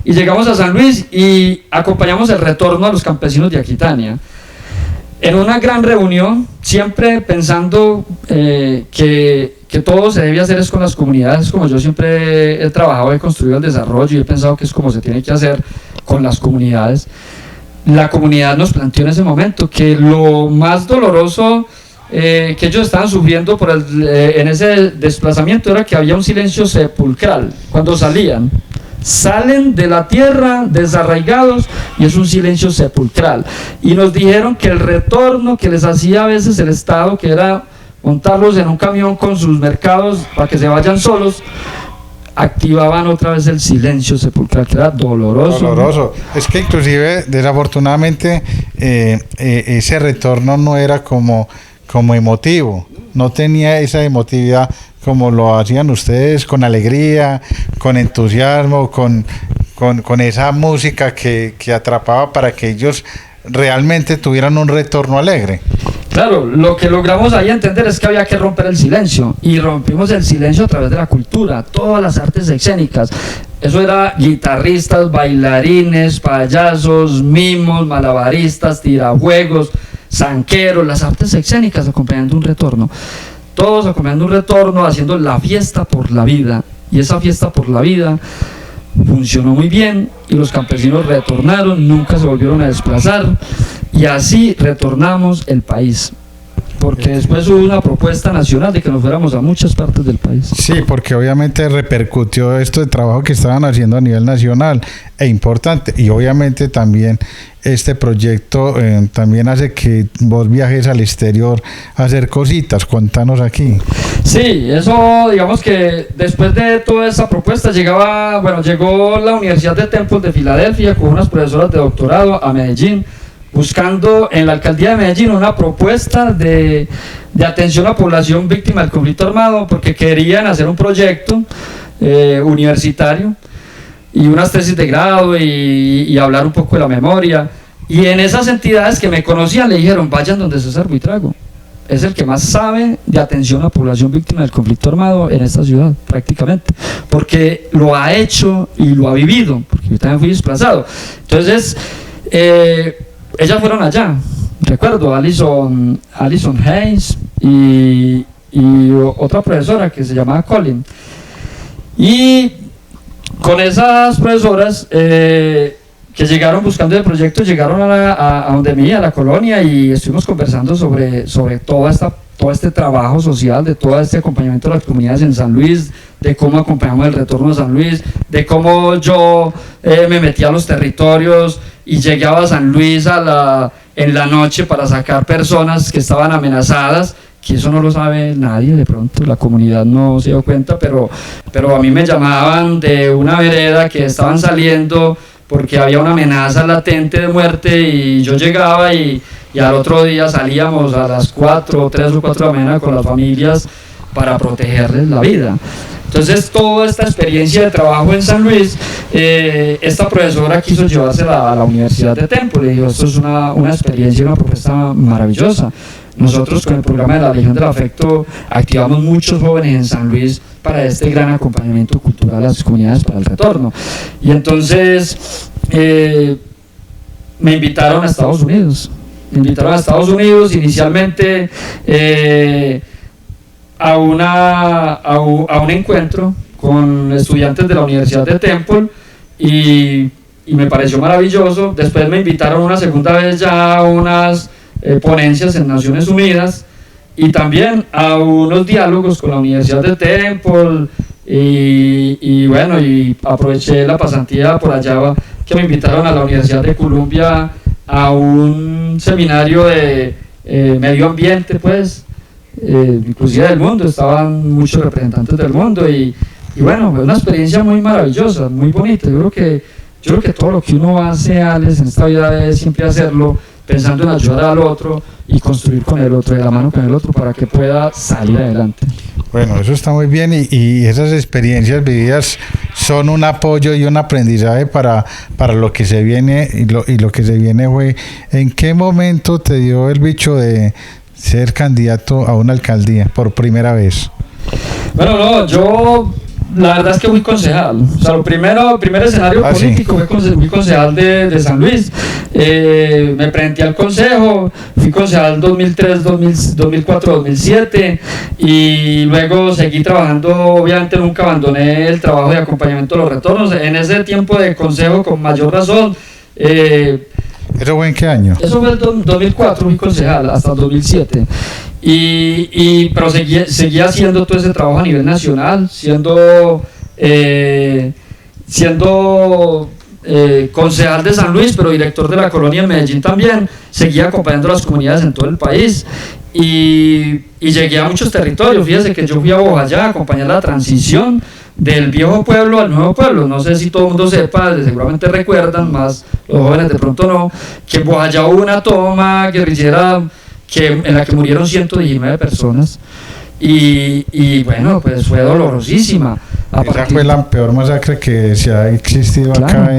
y llegamos a San Luis y acompañamos el retorno a los campesinos de Aquitania en una gran reunión, siempre pensando que todo se debe hacer es con las comunidades. Como yo siempre he trabajado, he construido el desarrollo y he pensado que es como se tiene que hacer con las comunidades. La comunidad nos planteó en ese momento que lo más doloroso que ellos estaban sufriendo en ese desplazamiento era que había un silencio sepulcral cuando salen de la tierra desarraigados, y es un silencio sepulcral. Y nos dijeron que el retorno que les hacía a veces el Estado, que era montarlos en un camión con sus mercados para que se vayan solos, activaban otra vez el silencio sepulcral, que era doloroso. Doloroso. Es que inclusive, desafortunadamente, ese retorno no era como emotivo, no tenía esa emotividad como lo hacían ustedes, con alegría, con entusiasmo, con esa música que atrapaba para que ellos realmente tuvieran un retorno alegre. Claro, lo que logramos ahí entender es que había que romper el silencio, y rompimos el silencio a través de la cultura, todas las artes escénicas. Eso era guitarristas, bailarines, payasos, mimos, malabaristas, tirajuegos, zanqueros, las artes escénicas acompañando un retorno. Todos acompañando un retorno, haciendo la fiesta por la vida. Y esa fiesta por la vida funcionó muy bien, y los campesinos retornaron, nunca se volvieron a desplazar, y así retornamos el país, porque después hubo una propuesta nacional de que nos fuéramos a muchas partes del país. Sí, porque obviamente repercutió esto de trabajo que estaban haciendo a nivel nacional e importante, y obviamente también este proyecto también hace que vos viajes al exterior a hacer cositas. Contanos aquí. Sí, eso, digamos que después de toda esa propuesta llegó la Universidad de Temple de Filadelfia con unas profesoras de doctorado a Medellín, buscando en la alcaldía de Medellín una propuesta de atención a la población víctima del conflicto armado, porque querían hacer un proyecto universitario y unas tesis de grado y hablar un poco de la memoria. Y en esas entidades que me conocían le dijeron: vayan donde César Buitrago, es el que más sabe de atención a la población víctima del conflicto armado en esta ciudad, prácticamente, porque lo ha hecho y lo ha vivido, porque yo también fui desplazado. Entonces, ellas fueron allá, recuerdo, Alison Hayes y otra profesora que se llamaba Colin. Y con esas profesoras que llegaron buscando el proyecto, llegaron a donde mí, a la colonia, y estuvimos conversando sobre todo este trabajo social, de todo este acompañamiento de las comunidades en San Luis, de cómo acompañamos el retorno a San Luis, de cómo yo me metí a los territorios y llegaba a San Luis en la noche para sacar personas que estaban amenazadas, que eso no lo sabe nadie, de pronto la comunidad no se dio cuenta, pero a mí me llamaban de una vereda que estaban saliendo porque había una amenaza latente de muerte, y yo llegaba y al otro día salíamos a las 3 o 4 de la mañana con las familias para protegerles la vida. Entonces, toda esta experiencia de trabajo en San Luis, esta profesora quiso llevársela a la Universidad de Temple, y dijo: esto es una experiencia, una propuesta maravillosa. Nosotros con el programa de la Legión del Afecto activamos muchos jóvenes en San Luis para este gran acompañamiento cultural a las comunidades para el retorno. Y entonces me invitaron a Estados Unidos. Inicialmente a un encuentro con estudiantes de la Universidad de Temple, y me pareció maravilloso. Después me invitaron una segunda vez ya a unas ponencias en Naciones Unidas, y también a unos diálogos con la Universidad de Temple, y aproveché la pasantía por allá, que me invitaron a la Universidad de Columbia a un seminario de medio ambiente, pues, inclusive del mundo, estaban muchos representantes del mundo, y bueno, fue una experiencia muy maravillosa, muy bonita. Yo creo que todo lo que uno hace, Alex, en esta vida es siempre hacerlo pensando en ayudar al otro y construir con el otro, de la mano con el otro, para que pueda salir adelante. Bueno, eso está muy bien, y esas experiencias vividas son un apoyo y un aprendizaje para lo que se viene, y lo que se viene fue: ¿en qué momento te dio el bicho de ser candidato a una alcaldía por primera vez? Bueno, no, yo la verdad es que fui concejal. O sea, el primer escenario político, sí, fui concejal de San Luis. Me presenté al consejo, fui concejal 2003, 2004, 2007, y luego seguí trabajando. Obviamente nunca abandoné el trabajo de acompañamiento de los retornos. En ese tiempo de consejo, con mayor razón. ¿Eso fue en qué año? Eso fue el 2004, fui concejal, hasta el 2007. Pero seguía haciendo todo ese trabajo a nivel nacional, siendo concejal de San Luis, pero director de la colonia en Medellín también. Seguía acompañando a las comunidades en todo el país, y llegué a muchos territorios. Fíjese que yo fui a Bojayá a acompañar la transición del viejo pueblo al nuevo pueblo. No sé si todo el mundo sepa, seguramente recuerdan, más los jóvenes de pronto no, que en Bojayá hubo una toma guerrillera en la que murieron 119 personas. Y bueno, pues fue dolorosísima. Esa fue la peor masacre que se ha existido acá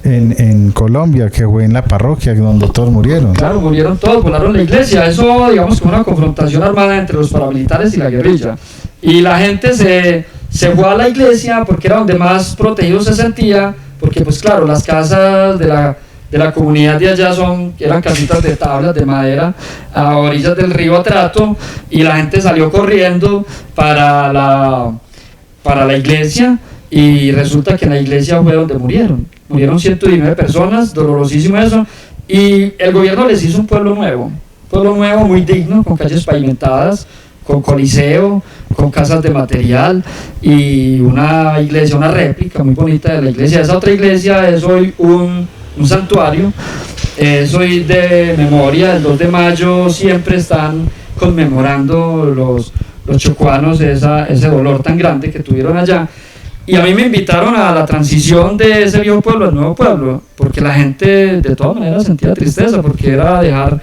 en Colombia, que fue en la parroquia donde todos murieron. Claro, murieron todos, volaron la iglesia. Eso, digamos, como una confrontación armada entre los paramilitares y la guerrilla. Y la gente se fue a la iglesia porque era donde más protegido se sentía, porque pues claro, las casas de la comunidad de allá eran casitas de tablas de madera a orillas del río Atrato, y la gente salió corriendo para la iglesia, y resulta que en la iglesia fue donde murieron 119 personas, dolorosísimo eso, y el gobierno les hizo un pueblo nuevo muy digno, con calles pavimentadas, con coliseo, con casas de material y una iglesia, una réplica muy bonita de la iglesia. Esa otra iglesia es hoy un santuario, es hoy de memoria. El 2 de mayo siempre están conmemorando los chocuanos ese dolor tan grande que tuvieron allá. Y a mí me invitaron a la transición de ese viejo pueblo al nuevo pueblo, porque la gente de todas maneras sentía tristeza, porque era dejar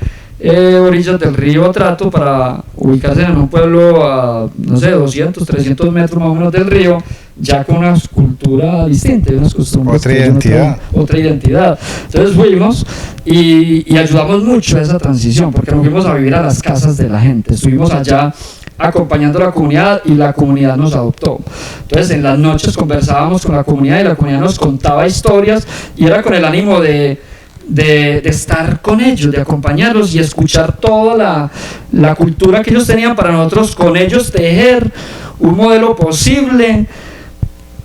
orillas del río Atrato para ubicarse en un pueblo a, no sé, 200, 300 metros más o menos del río, ya con una cultura distinta, unas costumbres, otra identidad. Entonces fuimos y ayudamos mucho a esa transición, porque nos fuimos a vivir a las casas de la gente, estuvimos allá acompañando a la comunidad y la comunidad nos adoptó. Entonces en las noches conversábamos con la comunidad y la comunidad nos contaba historias, y era con el ánimo de estar con ellos, de acompañarlos y escuchar toda la cultura que ellos tenían, para nosotros con ellos tejer un modelo posible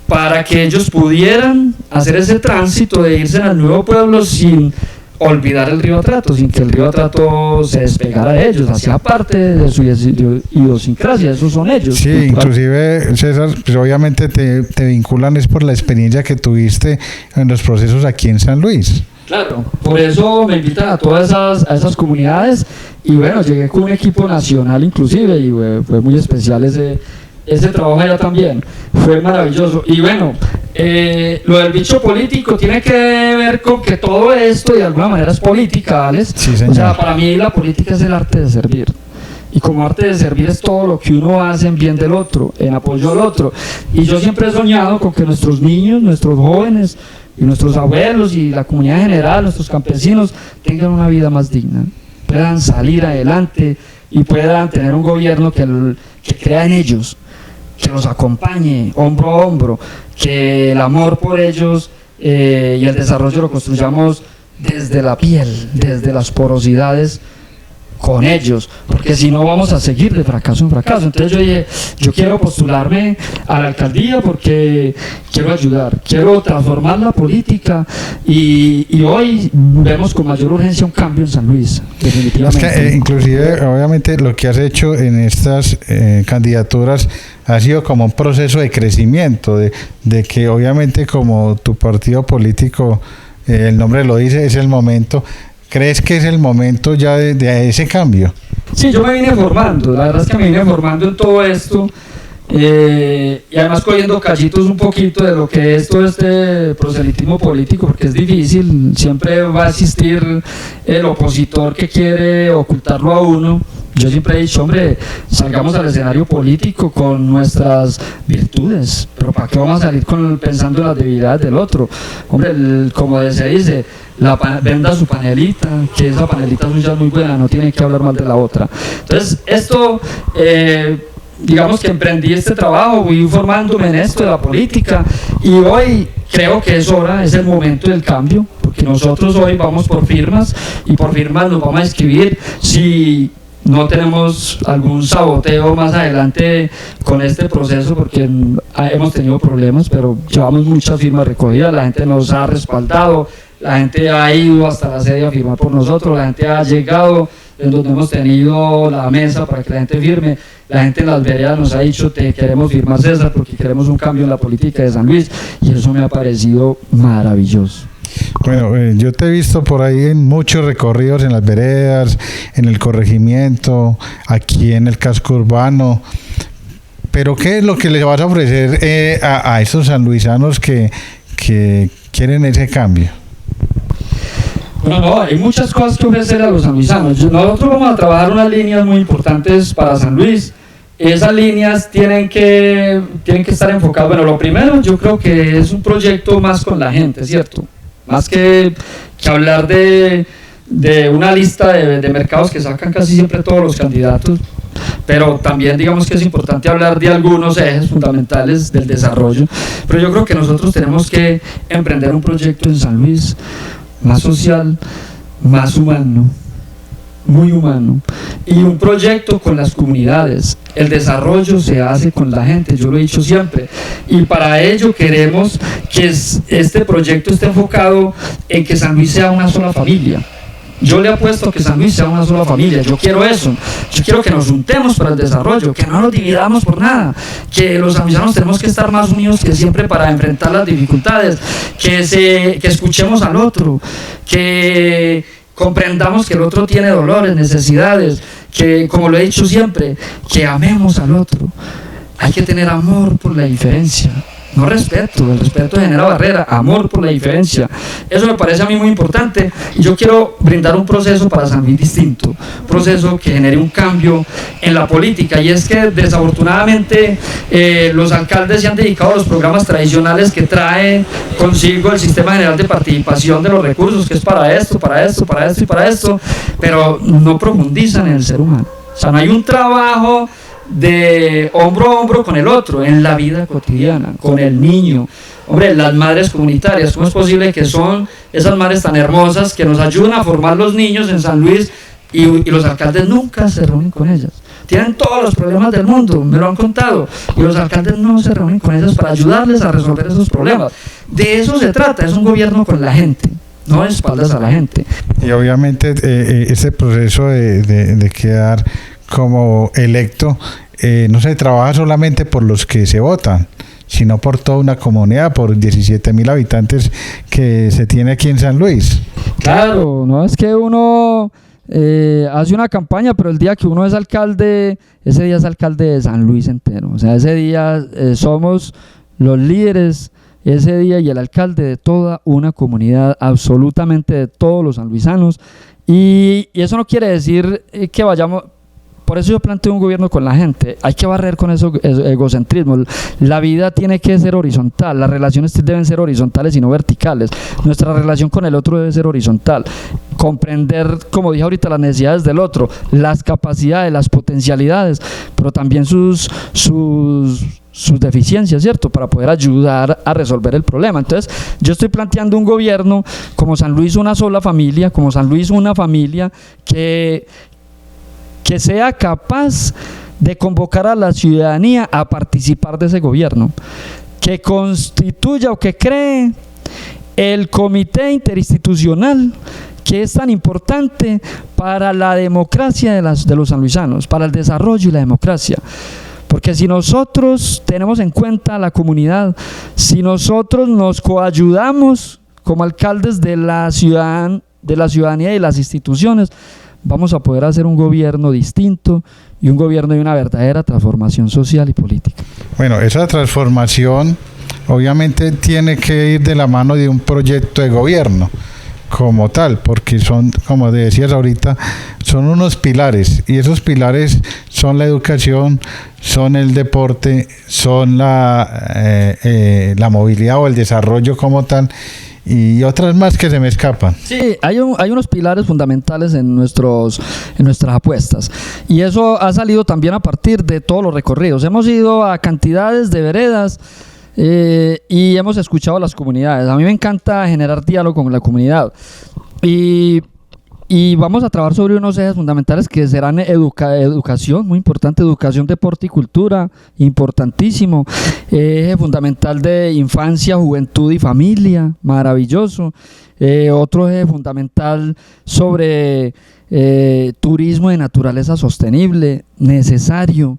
para que ellos pudieran hacer ese tránsito de irse al nuevo pueblo sin olvidar el río Atrato, sin que el río Atrato se despegara de ellos, hacía parte de su idiosincrasia, esos son ellos. Sí, inclusive César, pues obviamente te vinculan es por la experiencia que tuviste en los procesos aquí en San Luis. Claro, por eso me invitan a todas esas comunidades, y bueno, llegué con un equipo nacional inclusive, y fue muy especial ese trabajo allá también, fue maravilloso. Y bueno, lo del bicho político tiene que ver con que todo esto de alguna manera es política, ¿vales? Sí, señor. O sea, para mí la política es el arte de servir. Y como arte de servir es todo lo que uno hace en bien del otro, en apoyo al otro. Y yo siempre he soñado con que nuestros niños, nuestros jóvenes y nuestros abuelos y la comunidad en general, nuestros campesinos, tengan una vida más digna, puedan salir adelante y puedan tener un gobierno que crea en ellos, que los acompañe hombro a hombro, que el amor por ellos y el desarrollo lo construyamos desde la piel, desde las porosidades con ellos, porque si no vamos a seguir de fracaso en fracaso. Entonces yo dije, yo quiero postularme a la alcaldía porque quiero ayudar, quiero transformar la política, y hoy vemos con mayor urgencia un cambio en San Luis, definitivamente. Es que inclusive, obviamente, lo que has hecho en estas candidaturas ha sido como un proceso de crecimiento, de que obviamente como tu partido político, el nombre lo dice, es el momento. ¿Crees que es el momento ya de ese cambio? Sí, yo me vine formando, la verdad es que me vine formando en todo esto, y además cogiendo callitos un poquito de lo que es todo este proselitismo político, porque es difícil, siempre va a existir el opositor que quiere ocultarlo a uno. Yo siempre he dicho, hombre, salgamos al escenario político con nuestras virtudes, pero ¿para qué vamos a salir pensando en las debilidades del otro? Hombre, como se dice, venda su panelita, que esa panelita suya es muy buena, no tiene que hablar mal de la otra. Entonces, esto, digamos que emprendí este trabajo, fui formándome en esto de la política, y hoy creo que es hora, es el momento del cambio, porque nosotros hoy vamos por firmas, y por firmas nos vamos a inscribir si no tenemos algún saboteo más adelante con este proceso, porque hemos tenido problemas, pero llevamos muchas firmas recogidas, la gente nos ha respaldado, la gente ha ido hasta la sede a firmar por nosotros, la gente ha llegado en donde hemos tenido la mesa para que la gente firme, la gente en las veredas nos ha dicho, te queremos firmar, César, porque queremos un cambio en la política de San Luis, y eso me ha parecido maravilloso. Bueno, yo te he visto por ahí en muchos recorridos en las veredas, en el corregimiento, aquí en el casco urbano, Pero ¿qué es lo que les vas a ofrecer a esos sanluisanos que quieren ese cambio? Bueno, no, hay muchas cosas que ofrecer a los sanluisanos. Nosotros vamos a trabajar unas líneas muy importantes para San Luis. Esas líneas tienen que estar enfocadas. Bueno, lo primero, yo creo que es un proyecto más con la gente, ¿cierto? Más que hablar de una lista de mercados que sacan casi siempre todos los candidatos, pero también digamos que es importante hablar de algunos ejes fundamentales del desarrollo. Pero yo creo que nosotros tenemos que emprender un proyecto en San Luis más social, más humano, muy humano, y un proyecto con las comunidades. El desarrollo se hace con la gente, yo lo he dicho siempre, y para ello queremos que este proyecto esté enfocado en que San Luis sea una sola familia. Yo le apuesto a que San Luis sea una sola familia. Yo quiero eso. Yo quiero que nos juntemos para el desarrollo, que no nos dividamos por nada, que los sanluisanos tenemos que estar más unidos que siempre para enfrentar las dificultades, que escuchemos al otro, que comprendamos que el otro tiene dolores, necesidades, que, como lo he dicho siempre, que amemos al otro. Hay que tener amor por la diferencia. No respeto, el respeto genera barrera, amor por la diferencia. Eso me parece a mí muy importante, y yo quiero brindar un proceso para San Luis distinto, un proceso que genere un cambio en la política. Y es que desafortunadamente los alcaldes se han dedicado a los programas tradicionales que trae consigo el Sistema General de Participación de los Recursos, que es para esto, para esto, para esto y para esto, pero no profundizan en el ser humano. O sea, no hay un trabajo de hombro a hombro con el otro, en la vida cotidiana, con el niño. Hombre, las madres comunitarias, ¿cómo es posible que son esas madres tan hermosas que nos ayudan a formar los niños en San Luis y los alcaldes nunca se reúnen con ellas? Tienen todos los problemas del mundo, me lo han contado, y los alcaldes no se reúnen con ellas para ayudarles a resolver esos problemas. De eso se trata, es un gobierno con la gente, no de espaldas a la gente. Y obviamente ese proceso de quedar como electo no se trabaja solamente por los que se votan, sino por toda una comunidad, por 17.000 habitantes que se tiene aquí en San Luis. Claro, no es que uno hace una campaña, pero el día que uno es alcalde, ese día es alcalde de San Luis entero. O sea, ese día somos los líderes, ese día, y el alcalde de toda una comunidad, absolutamente de todos los sanluisanos. Y eso no quiere decir que vayamos. Por eso yo planteo un gobierno con la gente. Hay que barrer con eso egocentrismo. La vida tiene que ser horizontal, las relaciones deben ser horizontales y no verticales. Nuestra relación con el otro debe ser horizontal. Comprender, como dije ahorita, las necesidades del otro, las capacidades, las potencialidades, pero también sus deficiencias, ¿cierto? Para poder ayudar a resolver el problema. Entonces, yo estoy planteando un gobierno como San Luis una sola familia, como San Luis una familia que sea capaz de convocar a la ciudadanía a participar de ese gobierno, que constituya o que cree el comité interinstitucional que es tan importante para la democracia de los sanluisanos, para el desarrollo y la democracia. Porque si nosotros tenemos en cuenta a la comunidad, si nosotros nos coayudamos como alcaldes de la ciudadanía y de las instituciones, vamos a poder hacer un gobierno distinto y un gobierno de una verdadera transformación social y política. Bueno, esa transformación obviamente tiene que ir de la mano de un proyecto de gobierno como tal, porque son, como decías ahorita, son unos pilares, y esos pilares son la educación, son el deporte, son la movilidad o el desarrollo como tal, y otras más que se me escapan. Sí, hay unos pilares fundamentales en nuestras apuestas, y eso ha salido también a partir de todos los recorridos. Hemos ido a cantidades de veredas y hemos escuchado a las comunidades. A mí me encanta generar diálogo con la comunidad, y vamos a trabajar sobre unos ejes fundamentales que serán educación, muy importante, educación, deporte y cultura, importantísimo, eje fundamental de infancia, juventud y familia, maravilloso, otro eje fundamental sobre turismo de naturaleza sostenible, necesario,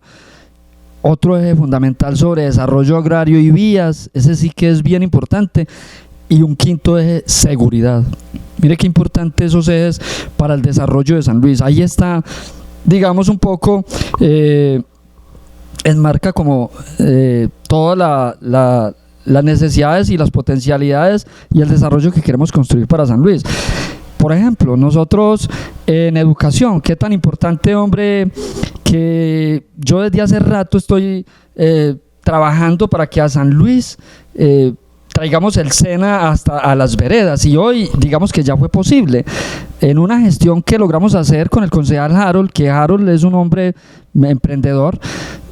otro eje fundamental sobre desarrollo agrario y vías, ese sí que es bien importante, y un quinto eje, seguridad. Mire qué importante esos ejes para el desarrollo de San Luis. Ahí está, digamos, un poco enmarca como todas las necesidades y las potencialidades y el desarrollo que queremos construir para San Luis. Por ejemplo, nosotros en educación, qué tan importante, hombre, que yo desde hace rato estoy trabajando para que a San Luis traigamos el SENA hasta a las veredas, y hoy digamos que ya fue posible en una gestión que logramos hacer con el concejal Harold, que Harold es un hombre emprendedor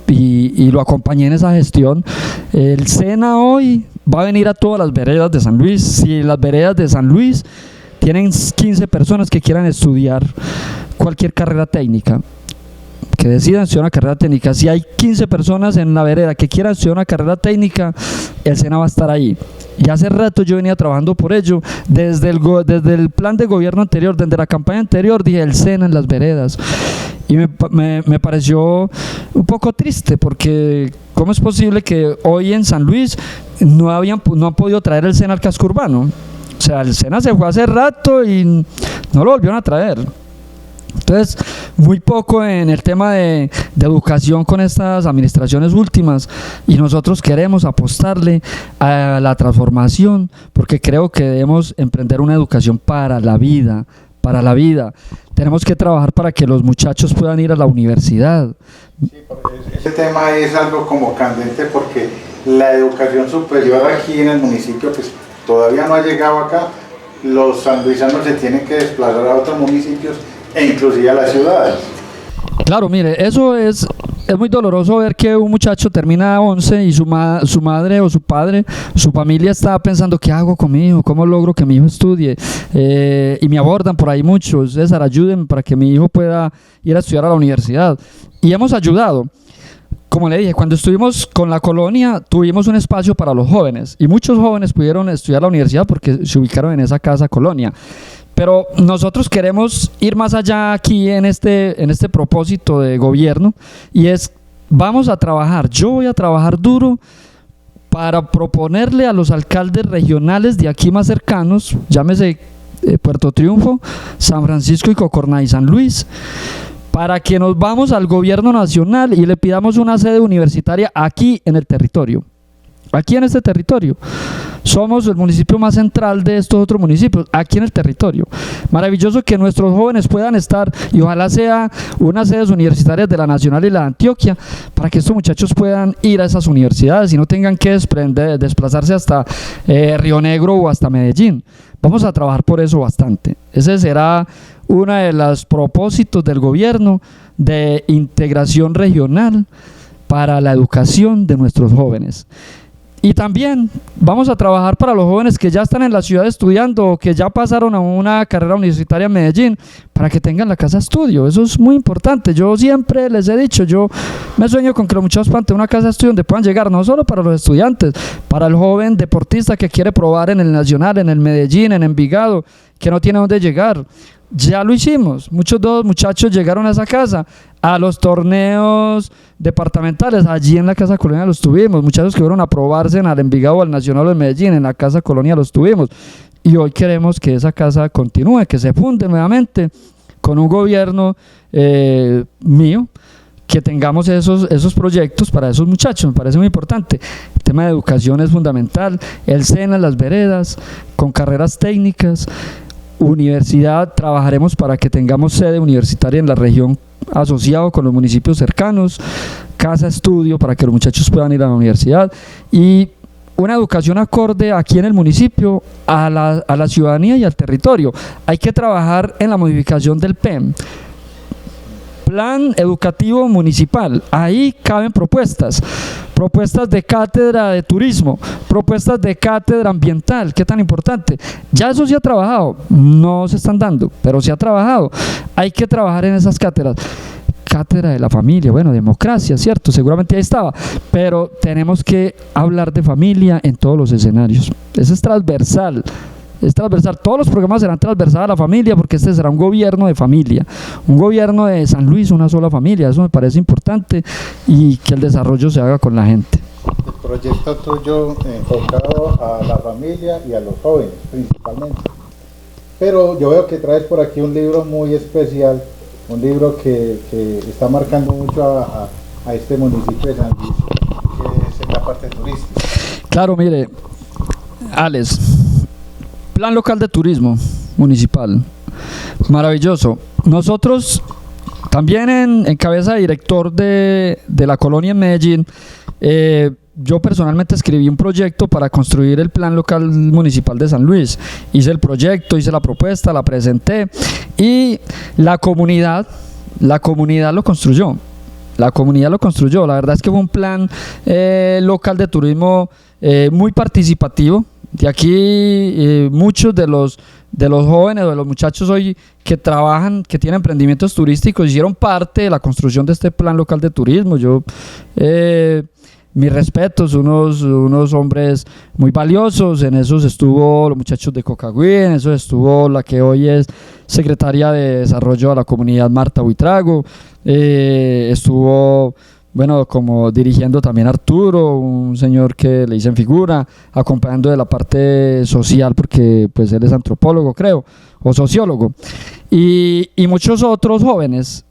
y lo acompañé en esa gestión. El SENA hoy va a venir a todas las veredas de San Luis. Si las veredas de San Luis tienen 15 personas que quieran estudiar cualquier carrera técnica, que decidan estudiar una carrera técnica, si hay 15 personas en la vereda que quieran estudiar una carrera técnica, el SENA va a estar ahí. Y hace rato yo venía trabajando por ello, desde el plan de gobierno anterior, desde la campaña anterior, dije el SENA en las veredas. Y me pareció un poco triste, porque ¿cómo es posible que hoy en San Luis no han podido traer el SENA al casco urbano? O sea, el SENA se fue hace rato y no lo volvieron a traer. Entonces, muy poco en el tema de educación con estas administraciones últimas, y nosotros queremos apostarle a la transformación, porque creo que debemos emprender una educación para la vida. Para la vida. Tenemos que trabajar para que los muchachos puedan ir a la universidad. Sí, porque ese tema es algo como candente, porque la educación superior aquí en el municipio pues todavía no ha llegado acá. Los sanluisanos se tienen que desplazar a otros municipios e inclusive a las ciudades. Claro, mire, eso es muy doloroso ver que un muchacho termina 11 y su madre o su padre, su familia está pensando, ¿qué hago con mi hijo? ¿Cómo logro que mi hijo estudie? Y me abordan por ahí muchos: César, ayúdenme para que mi hijo pueda ir a estudiar a la universidad. Y hemos ayudado. Como le dije, cuando estuvimos con la colonia, tuvimos un espacio para los jóvenes, y muchos jóvenes pudieron estudiar a la universidad porque se ubicaron en esa casa colonia. Pero nosotros queremos ir más allá aquí en este propósito de gobierno, y es, vamos a trabajar, yo voy a trabajar duro para proponerle a los alcaldes regionales de aquí más cercanos, llámese Puerto Triunfo, San Francisco y Cocorná y San Luis, para que nos vamos al gobierno nacional y le pidamos una sede universitaria aquí en el territorio. Aquí en este territorio. Somos el municipio más central de estos otros municipios, aquí en el territorio. Maravilloso que nuestros jóvenes puedan estar, y ojalá sea unas sedes universitarias de la Nacional y la de Antioquia, para que estos muchachos puedan ir a esas universidades y no tengan que desplazarse hasta Río Negro o hasta Medellín. Vamos a trabajar por eso bastante. Ese será uno de los propósitos del gobierno, de integración regional para la educación de nuestros jóvenes. Y también vamos a trabajar para los jóvenes que ya están en la ciudad estudiando o que ya pasaron a una carrera universitaria en Medellín, para que tengan la casa estudio. Eso es muy importante. Yo siempre les he dicho, yo me sueño con que los muchachos puedan tener una casa estudio donde puedan llegar, no solo para los estudiantes, para el joven deportista que quiere probar en el Nacional, en el Medellín, en Envigado, que no tiene dónde llegar. Ya lo hicimos. Muchos de los muchachos llegaron a esa casa, a los torneos departamentales, allí en la Casa Colonia los tuvimos. Muchachos que fueron a probarse en el Envigado, al Nacional o en Medellín, en la Casa Colonia los tuvimos. Y hoy queremos que esa casa continúe, que se funde nuevamente con un gobierno mío, que tengamos esos proyectos para esos muchachos. Me parece muy importante. El tema de educación es fundamental. El SENA, las veredas, con carreras técnicas. Universidad, trabajaremos para que tengamos sede universitaria en la región asociado con los municipios cercanos, casa estudio para que los muchachos puedan ir a la universidad, y una educación acorde aquí en el municipio a la ciudadanía y al territorio. Hay que trabajar en la modificación del PEM, Plan Educativo Municipal. Ahí caben propuestas de cátedra de turismo, propuestas de cátedra ambiental, que tan importante. Ya eso se ha trabajado, no se están dando, pero se ha trabajado. Hay que trabajar en esas cátedras. Cátedra de la familia, bueno, democracia, cierto, seguramente ahí estaba, pero tenemos que hablar de familia en todos los escenarios. Eso es transversal. Es transversal, todos los programas serán transversales a la familia, porque este será un gobierno de familia, un gobierno de San Luis, una sola familia. Eso me parece importante, y que el desarrollo se haga con la gente. El proyecto tuyo enfocado a la familia y a los jóvenes principalmente, pero yo veo que traes por aquí un libro muy especial, un libro que está marcando mucho a este municipio de San Luis, que es la parte turística? Claro, mire, Alex, Plan Local de Turismo Municipal, maravilloso. Nosotros también en cabeza de director de la colonia en Medellín, yo personalmente escribí un proyecto para construir el Plan Local Municipal de San Luis. Hice el proyecto, hice la propuesta, la presenté y la comunidad lo construyó. La comunidad lo construyó. La verdad es que fue un plan local de turismo muy participativo. De aquí muchos de los jóvenes o de los muchachos hoy que trabajan, que tienen emprendimientos turísticos, hicieron parte de la construcción de este plan local de turismo. Yo mis respetos, unos hombres muy valiosos. En esos estuvo los muchachos de Cocagüí, en esos estuvo la que hoy es secretaria de Desarrollo de la Comunidad, Marta Buitrago, estuvo, bueno, como dirigiendo también Arturo, un señor que le dicen figura, acompañando de la parte social, porque pues él es antropólogo, creo, o sociólogo, y muchos otros jóvenes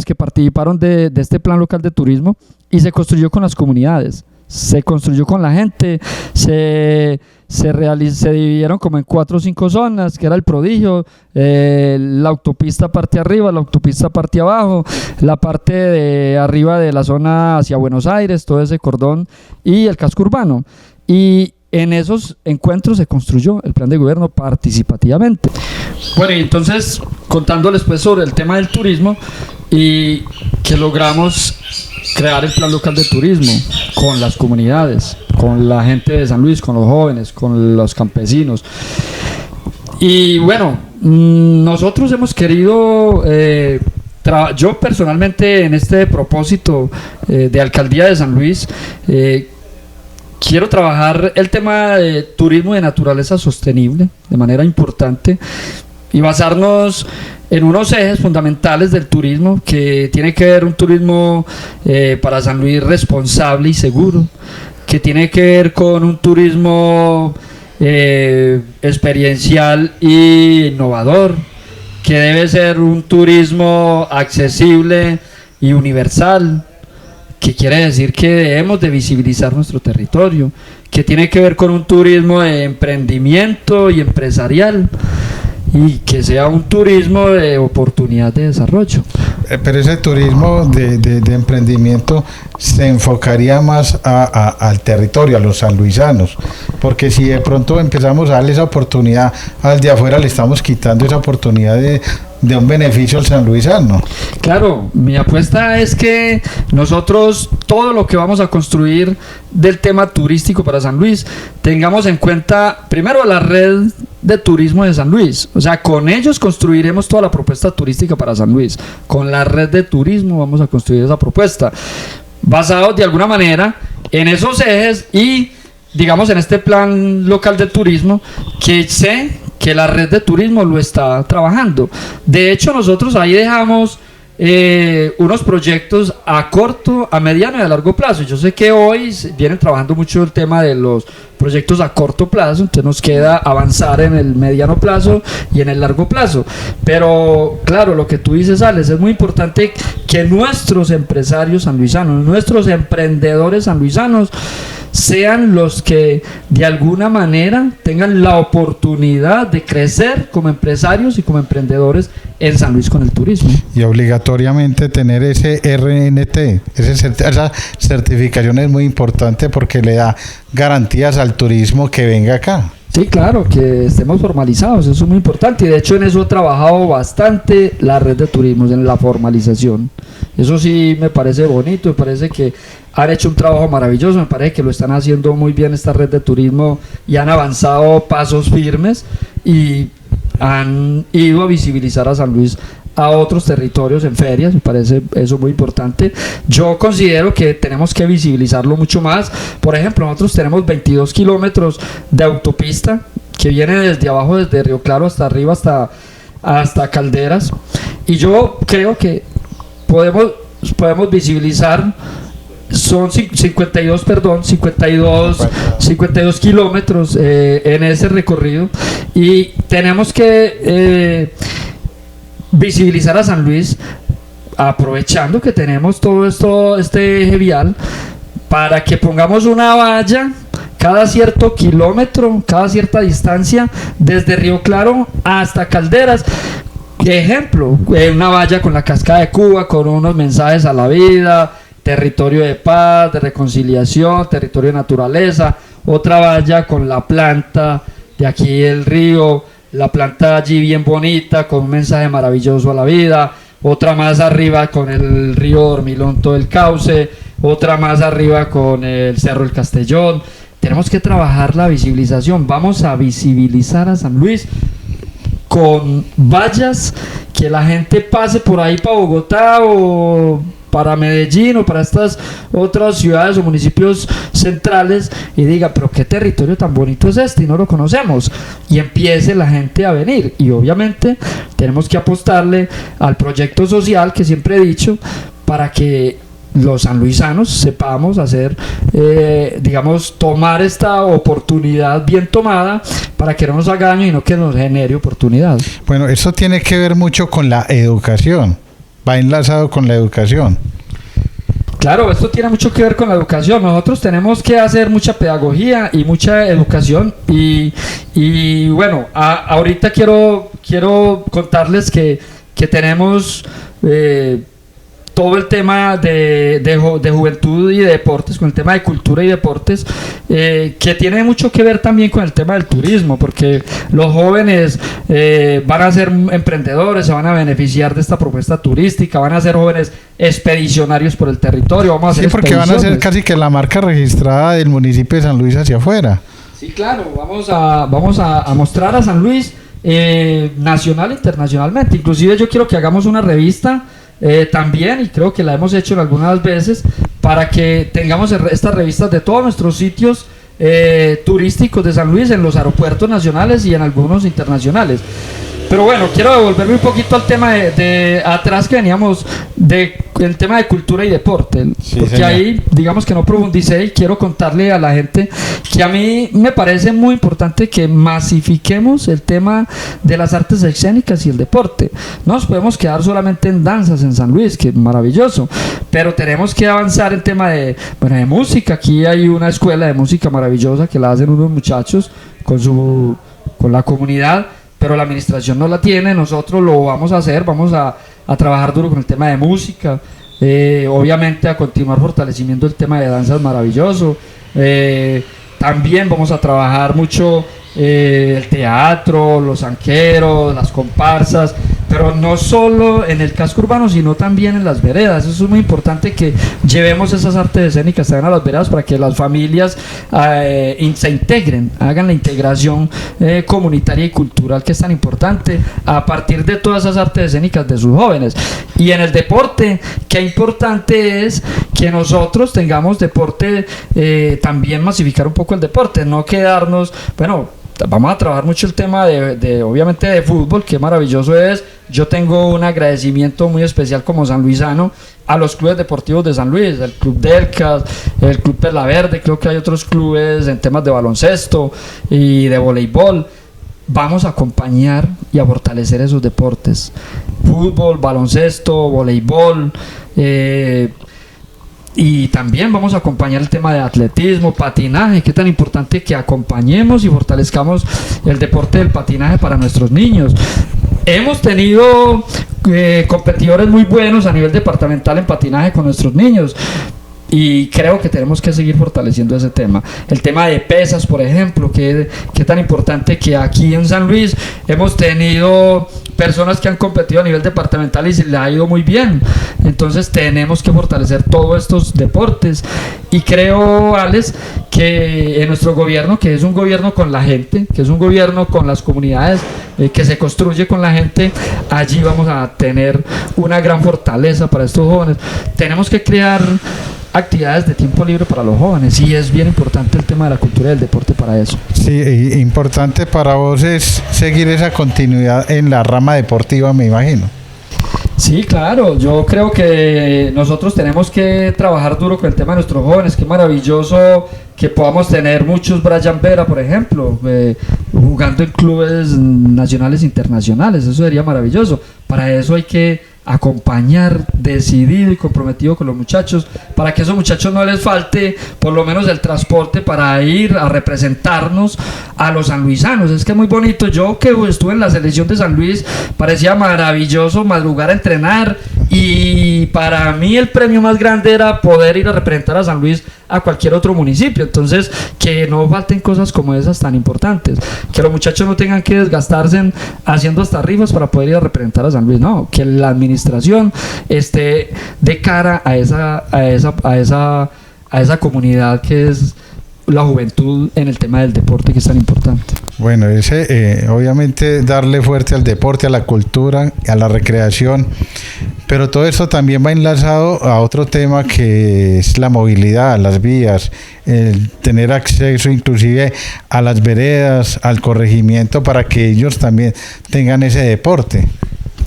que participaron de este plan local de turismo, y se construyó con las comunidades, se construyó con la gente, se dividieron como en 4 o 5 zonas, que era el Prodigio, la autopista parte arriba, la autopista parte abajo, la parte de arriba de la zona hacia Buenos Aires, todo ese cordón, y el casco urbano. Y en esos encuentros se construyó el plan de gobierno participativamente. Bueno, y entonces contándoles pues sobre el tema del turismo, y que logramos crear el plan local de turismo con las comunidades, con la gente de San Luis, con los jóvenes, con los campesinos. Y bueno, nosotros hemos querido, yo personalmente en este propósito de Alcaldía de San Luis, quiero trabajar el tema de turismo de naturaleza sostenible de manera importante y basarnos en unos ejes fundamentales del turismo, que tiene que ver un turismo para San Luis responsable y seguro, que tiene que ver con un turismo experiencial e innovador, que debe ser un turismo accesible y universal, que quiere decir que debemos de visibilizar nuestro territorio, que tiene que ver con un turismo de emprendimiento y empresarial, y que sea un turismo de oportunidad de desarrollo. Pero ese turismo de emprendimiento se enfocaría más al territorio, a los sanluisanos, porque si de pronto empezamos a darle esa oportunidad al de afuera, le estamos quitando esa oportunidad de un beneficio al sanluisano. Claro, mi apuesta es que nosotros todo lo que vamos a construir del tema turístico para San Luis, tengamos en cuenta primero la red de turismo de San Luis. O sea, con ellos construiremos toda la propuesta turística para San Luis. Con la red de turismo vamos a construir esa propuesta, basados de alguna manera en esos ejes y digamos en este plan local de turismo, que sé que la red de turismo lo está trabajando. De hecho, nosotros ahí dejamos unos proyectos a corto, a mediano y a largo plazo. Yo sé que hoy vienen trabajando mucho el tema de los proyectos a corto plazo, entonces nos queda avanzar en el mediano plazo y en el largo plazo. Pero claro, lo que tú dices, Alex, es muy importante que nuestros empresarios sanluisanos, nuestros emprendedores sanluisanos, sean los que de alguna manera tengan la oportunidad de crecer como empresarios y como emprendedores en San Luis con el turismo. Y obligatoriamente tener ese RNT, esa certificación es muy importante porque le da garantías al turismo que venga acá. Sí, claro, que estemos formalizados, eso es muy importante, y de hecho en eso he trabajado bastante la red de turismo, en la formalización. Eso sí me parece bonito, me parece que han hecho un trabajo maravilloso, me parece que lo están haciendo muy bien esta red de turismo y han avanzado pasos firmes y han ido a visibilizar a San Luis a otros territorios en ferias, me parece eso muy importante. Yo considero que tenemos que visibilizarlo mucho más. Por ejemplo, nosotros tenemos 22 kilómetros de autopista que viene desde abajo, desde Río Claro hasta arriba, hasta Calderas, y yo creo que podemos visibilizar, son 52 kilómetros en ese recorrido, y tenemos que visibilizar a San Luis aprovechando que tenemos todo esto, este eje vial, para que pongamos una valla cada cierto kilómetro, cada cierta distancia, desde Río Claro hasta Calderas. Ejemplo, una valla con la cascada de Cuba, con unos mensajes a la vida, territorio de paz, de reconciliación, territorio de naturaleza. Otra valla con la planta de aquí del río, la planta allí bien bonita, con un mensaje maravilloso a la vida. Otra más arriba con el río Dormilón, todo el cauce. Otra más arriba con el Cerro del Castellón. Tenemos que trabajar la visibilización. Vamos a visibilizar a San Luis con vallas, que la gente pase por ahí para Bogotá o para Medellín o para estas otras ciudades o municipios centrales y diga, pero qué territorio tan bonito es este y no lo conocemos, y empiece la gente a venir. Y obviamente tenemos que apostarle al proyecto social que siempre he dicho, para que los sanluisanos sepamos hacer, digamos, tomar esta oportunidad bien tomada, para que no nos haga daño y no que nos genere oportunidad. Bueno, esto tiene que ver mucho con la educación, va enlazado con la educación. Claro, esto tiene mucho que ver con la educación. Nosotros tenemos que hacer mucha pedagogía y mucha educación, y bueno, ahorita quiero contarles que tenemos todo el tema de juventud y de deportes, con el tema de cultura y deportes, que tiene mucho que ver también con el tema del turismo, porque los jóvenes van a ser emprendedores, se van a beneficiar de esta propuesta turística, van a ser jóvenes expedicionarios por el territorio. Vamos a hacer porque van a ser casi que la marca registrada del municipio de San Luis hacia afuera. Sí, claro, vamos a mostrar a San Luis nacional e internacionalmente. Inclusive yo quiero que hagamos una revista también, y creo que la hemos hecho en algunas veces, para que tengamos estas revistas de todos nuestros sitios turísticos de San Luis, en los aeropuertos nacionales y en algunos internacionales. Pero bueno, quiero devolverme un poquito al tema de atrás, que veníamos el tema de cultura y deporte, sí, porque señor, ahí digamos que no profundicé, y quiero contarle a la gente que a mí me parece muy importante que masifiquemos el tema de las artes escénicas y el deporte. No nos podemos quedar solamente en danzas en San Luis, que es maravilloso, pero tenemos que avanzar en tema de música. Aquí hay una escuela de música maravillosa que la hacen unos muchachos con la comunidad, pero la administración no la tiene. Nosotros lo vamos a hacer, vamos a trabajar duro con el tema de música, obviamente a continuar fortaleciendo el tema de danzas maravilloso. También vamos a trabajar mucho el teatro, los zanqueros, las comparsas, pero no solo en el casco urbano, sino también en las veredas. Eso es muy importante, que llevemos esas artes escénicas también a las veredas, para que las familias se integren, hagan la integración comunitaria y cultural, que es tan importante, a partir de todas esas artes escénicas de sus jóvenes. Y en el deporte, qué importante es que nosotros tengamos deporte, también masificar un poco el deporte, no quedarnos, vamos a trabajar mucho el tema obviamente de fútbol, que maravilloso es. Yo tengo un agradecimiento muy especial como sanluisano a los clubes deportivos de San Luis, el Club Delcas, el Club Perla Verde, creo que hay otros clubes en temas de baloncesto y de voleibol. Vamos a acompañar y a fortalecer esos deportes: fútbol, baloncesto, voleibol, y también vamos a acompañar el tema de atletismo, patinaje. Qué tan importante que acompañemos y fortalezcamos el deporte del patinaje para nuestros niños. Hemos tenido competidores muy buenos a nivel departamental en patinaje con nuestros niños, y creo que tenemos que seguir fortaleciendo ese tema. El tema de pesas, por ejemplo, que tan importante, que aquí en San Luis hemos tenido personas que han competido a nivel departamental y se les ha ido muy bien. Entonces tenemos que fortalecer todos estos deportes, y creo, Alex, que en nuestro gobierno, que es un gobierno con la gente, que es un gobierno con las comunidades, que se construye con la gente, allí vamos a tener una gran fortaleza para estos jóvenes. Tenemos que crear actividades de tiempo libre para los jóvenes, y es bien importante el tema de la cultura y del deporte para eso. Sí, importante para vos es seguir esa continuidad en la rama deportiva, me imagino. Sí, claro, yo creo que nosotros tenemos que trabajar duro con el tema de nuestros jóvenes. Qué maravilloso que podamos tener muchos Brian Vera, por ejemplo, jugando en clubes nacionales e internacionales. Eso sería maravilloso. Para eso hay que acompañar decidido y comprometido con los muchachos, para que a esos muchachos no les falte por lo menos el transporte para ir a representarnos a los sanluisanos. Es que es muy bonito. Yo que estuve en la selección de San Luis, parecía maravilloso madrugar a entrenar, y para mí el premio más grande era poder ir a representar a San Luis a cualquier otro municipio. Entonces, que no falten cosas como esas tan importantes, que los muchachos no tengan que desgastarse haciendo hasta rifas para poder ir a representar a San Luis. No, que la administración esté de cara a esa comunidad que es la juventud en el tema del deporte, que es tan importante. Bueno, obviamente darle fuerte al deporte, a la cultura, a la recreación, pero todo esto también va enlazado a otro tema que es la movilidad, las vías, el tener acceso inclusive a las veredas, al corregimiento, para que ellos también tengan ese deporte.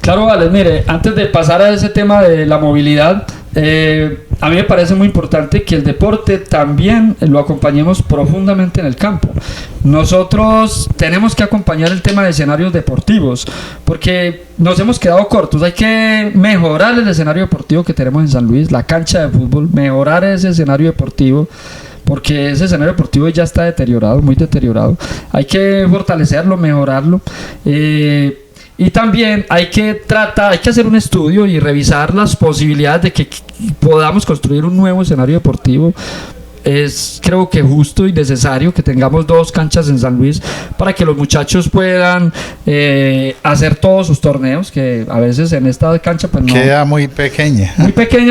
Claro, Alex, mire, antes de pasar a ese tema de la movilidad, a mí me parece muy importante que el deporte también lo acompañemos profundamente en el campo. Nosotros tenemos que acompañar el tema de escenarios deportivos, porque nos hemos quedado cortos. Hay que mejorar el escenario deportivo que tenemos en San Luis, la cancha de fútbol, mejorar ese escenario deportivo, porque ese escenario deportivo ya está deteriorado, muy deteriorado. Hay que fortalecerlo, mejorarlo. Y también hay que hacer un estudio y revisar las posibilidades de que podamos construir un nuevo escenario deportivo. Es, creo que justo y necesario que tengamos 2 canchas en San Luis para que los muchachos puedan hacer todos sus torneos, que a veces en esta cancha pues no, queda muy pequeña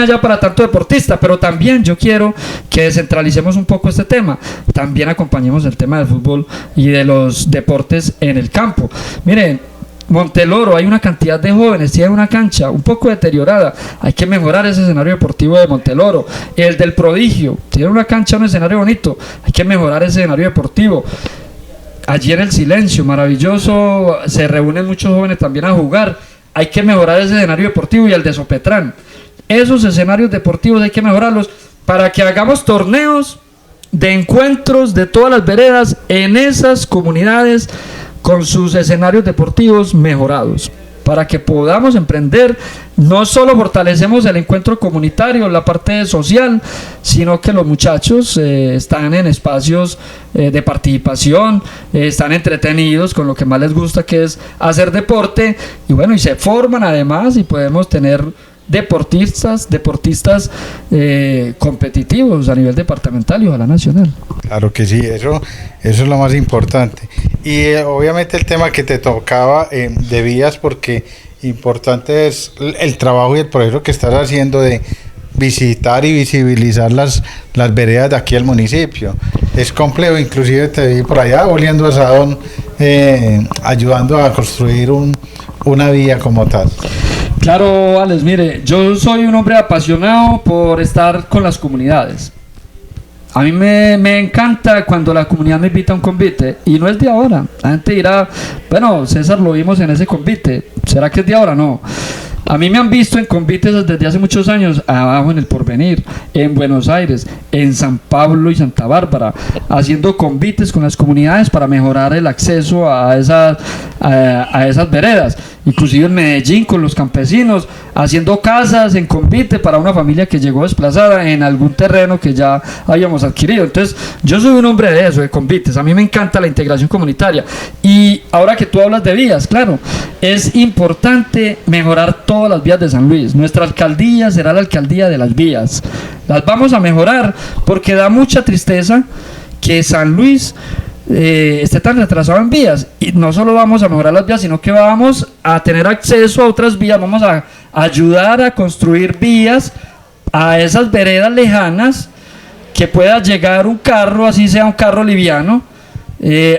ya para tanto deportista. Pero también yo quiero que descentralicemos un poco este tema, también acompañemos el tema del fútbol y de los deportes en el campo. Miren, Monteloro, hay una cantidad de jóvenes, tiene una cancha un poco deteriorada, hay que mejorar ese escenario deportivo de Monteloro. El del Prodigio, tiene una cancha, un escenario bonito, hay que mejorar ese escenario deportivo. Allí en el Silencio, maravilloso, se reúnen muchos jóvenes también a jugar, hay que mejorar ese escenario deportivo. Y el de Sopetrán, esos escenarios deportivos hay que mejorarlos para que hagamos torneos de encuentros de todas las veredas en esas comunidades, con sus escenarios deportivos mejorados, para que podamos emprender. No solo fortalecemos el encuentro comunitario, la parte social, sino que los muchachos están en espacios de participación, están entretenidos con lo que más les gusta, que es hacer deporte, y bueno, y se forman además, y podemos tener deportistas competitivos a nivel departamental y ojalá nacional. Claro que sí, eso es lo más importante. Y obviamente el tema que te tocaba de vías, porque importante es el trabajo y el proceso que estás haciendo de visitar y visibilizar las veredas de aquí al municipio. Es complejo, inclusive te vi por allá oliendo asadón, ayudando a construir una vía como tal. Claro, Alex, mire, yo soy un hombre apasionado por estar con las comunidades. A mí me encanta cuando la comunidad me invita a un convite, y no es de ahora. La gente dirá, bueno, César, lo vimos en ese convite, ¿será que es de ahora? No. A mí me han visto en convites desde hace muchos años, abajo en El Porvenir, en Buenos Aires, en San Pablo y Santa Bárbara, haciendo convites con las comunidades para mejorar el acceso a esas veredas. Inclusive en Medellín con los campesinos, haciendo casas en convite para una familia que llegó desplazada en algún terreno que ya habíamos adquirido. Entonces, yo soy un hombre de eso, de convites. A mí me encanta la integración comunitaria. Y ahora que tú hablas de vías, claro, es importante mejorar todas las vías de San Luis. Nuestra alcaldía será la alcaldía de las vías. Las vamos a mejorar, porque da mucha tristeza que San Luis esté tan retrasado en vías. Y no solo vamos a mejorar las vías, sino que vamos a tener acceso a otras vías. Vamos a ayudar a construir vías a esas veredas lejanas, que pueda llegar un carro, así sea un carro liviano,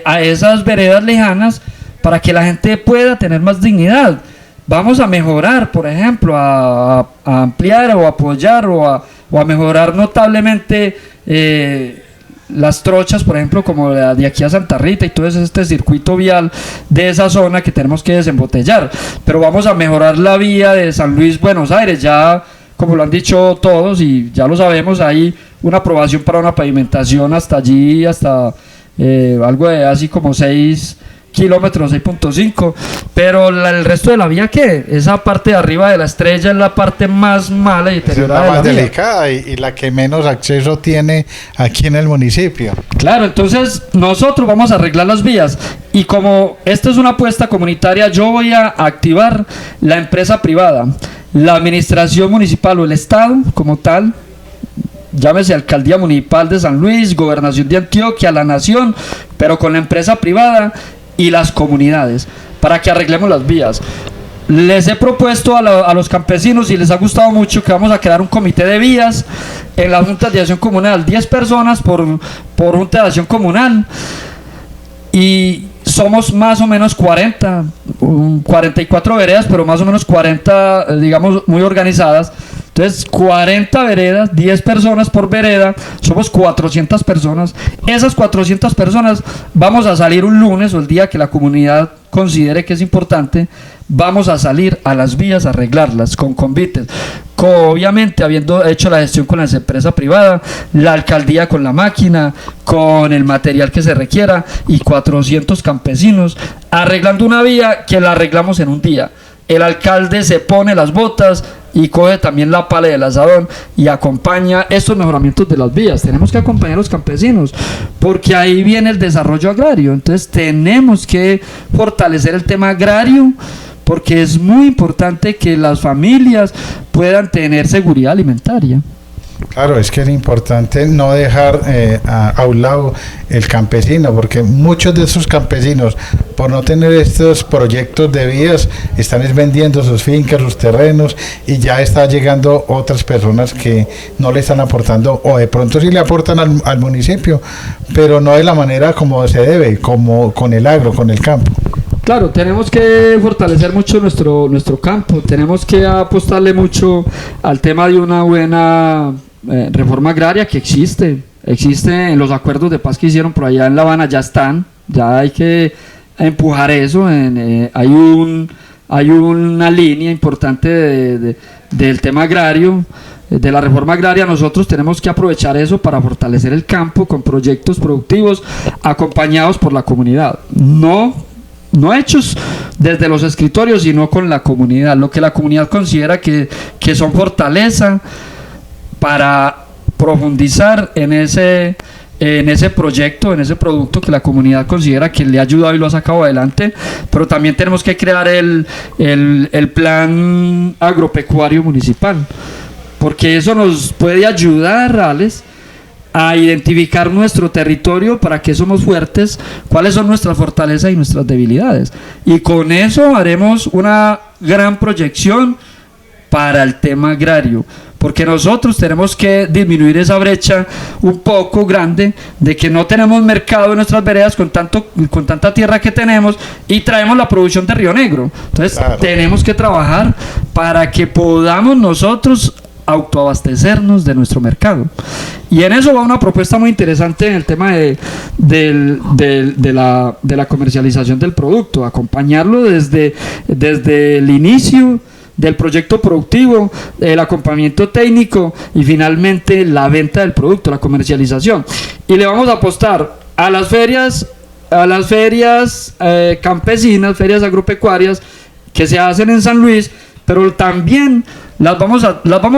a esas veredas lejanas, para que la gente pueda tener más dignidad. Vamos a mejorar, por ejemplo, a ampliar o apoyar o a mejorar notablemente las trochas, por ejemplo, como la de aquí a Santa Rita, y todo este circuito vial de esa zona que tenemos que desembotellar. Pero vamos a mejorar la vía de San Luis Buenos Aires, ya como lo han dicho todos y ya lo sabemos, hay una aprobación para una pavimentación hasta allí, hasta algo de así como 6 kilómetros, 6.5, pero el resto de la vía, ¿qué? Esa parte de arriba de la estrella es la parte más mala y deteriorada es la más de la vía. delicada y la que menos acceso tiene aquí en el municipio. Claro, entonces nosotros vamos a arreglar las vías y como esta es una apuesta comunitaria, yo voy a activar la empresa privada, la administración municipal o el Estado como tal, llámese Alcaldía Municipal de San Luis, Gobernación de Antioquia, la Nación, pero con la empresa privada y las comunidades, para que arreglemos las vías. Les he propuesto a los campesinos y les ha gustado mucho que vamos a crear un comité de vías en las juntas de acción comunal, 10 personas por junta de acción comunal, y somos más o menos 44 veredas, pero más o menos 40, digamos, muy organizadas. Entonces, 40 veredas, 10 personas por vereda, somos 400 personas. Esas 400 personas vamos a salir un lunes o el día que la comunidad considere que es importante, vamos a salir a las vías a arreglarlas con convites. Obviamente, habiendo hecho la gestión con la empresa privada, la alcaldía con la máquina, con el material que se requiera y 400 campesinos arreglando una vía que la arreglamos en un día. El alcalde se pone las botas y coge también la pala del asadón y acompaña estos mejoramientos de las vías. Tenemos que acompañar a los campesinos porque ahí viene el desarrollo agrario. Entonces tenemos que fortalecer el tema agrario porque es muy importante que las familias puedan tener seguridad alimentaria. Claro, es que es importante no dejar a un lado el campesino, porque muchos de esos campesinos, por no tener estos proyectos de vías, están vendiendo sus fincas, sus terrenos, y ya está llegando otras personas que no le están aportando, o de pronto sí le aportan al municipio, pero no de la manera como se debe, como con el agro, con el campo. Claro, tenemos que fortalecer mucho nuestro campo, tenemos que apostarle mucho al tema de una buena reforma agraria que existe en los acuerdos de paz que hicieron por allá en La Habana, ya están, ya hay que empujar eso, hay una línea importante del tema agrario, de la reforma agraria. Nosotros tenemos que aprovechar eso para fortalecer el campo con proyectos productivos acompañados por la comunidad, no hechos desde los escritorios, sino con la comunidad, lo que la comunidad considera que son fortaleza para profundizar en ese proyecto, en ese producto que la comunidad considera que le ha ayudado y lo ha sacado adelante. Pero también tenemos que crear el plan agropecuario municipal, porque eso nos puede ayudar, Alex, a identificar nuestro territorio, para qué somos fuertes, cuáles son nuestras fortalezas y nuestras debilidades, y con eso haremos una gran proyección para el tema agrario, porque nosotros tenemos que disminuir esa brecha un poco grande de que no tenemos mercado en nuestras veredas con tanta tierra que tenemos y traemos la producción de Río Negro. Entonces tenemos que trabajar para que podamos nosotros autoabastecernos de nuestro mercado, y en eso va una propuesta muy interesante en el tema de la comercialización del producto, acompañarlo desde el inicio del proyecto productivo, el acompañamiento técnico y finalmente la venta del producto, la comercialización. Y le vamos a apostar a las ferias campesinas, ferias agropecuarias que se hacen en San Luis, pero también las vamos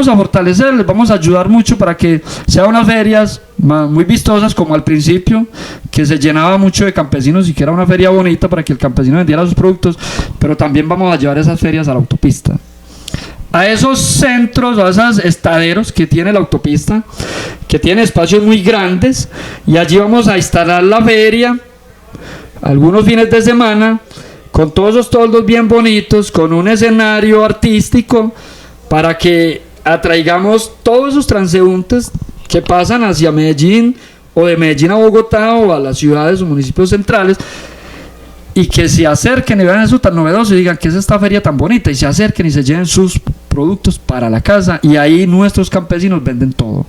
a fortalecer, les vamos a ayudar mucho para que sean unas ferias muy vistosas, como al principio, que se llenaba mucho de campesinos y que era una feria bonita para que el campesino vendiera sus productos, pero también vamos a llevar esas ferias a la autopista, a esos centros, a esos estaderos que tiene la autopista, que tiene espacios muy grandes, y allí vamos a instalar la feria algunos fines de semana con todos esos toldos bien bonitos, con un escenario artístico, para que atraigamos todos esos transeúntes que pasan hacia Medellín, o de Medellín a Bogotá, o a las ciudades o municipios centrales, y que se acerquen y vean eso tan novedoso y digan: ¿qué es esta feria tan bonita? Y se acerquen y se lleven sus productos para la casa, y ahí nuestros campesinos venden todo.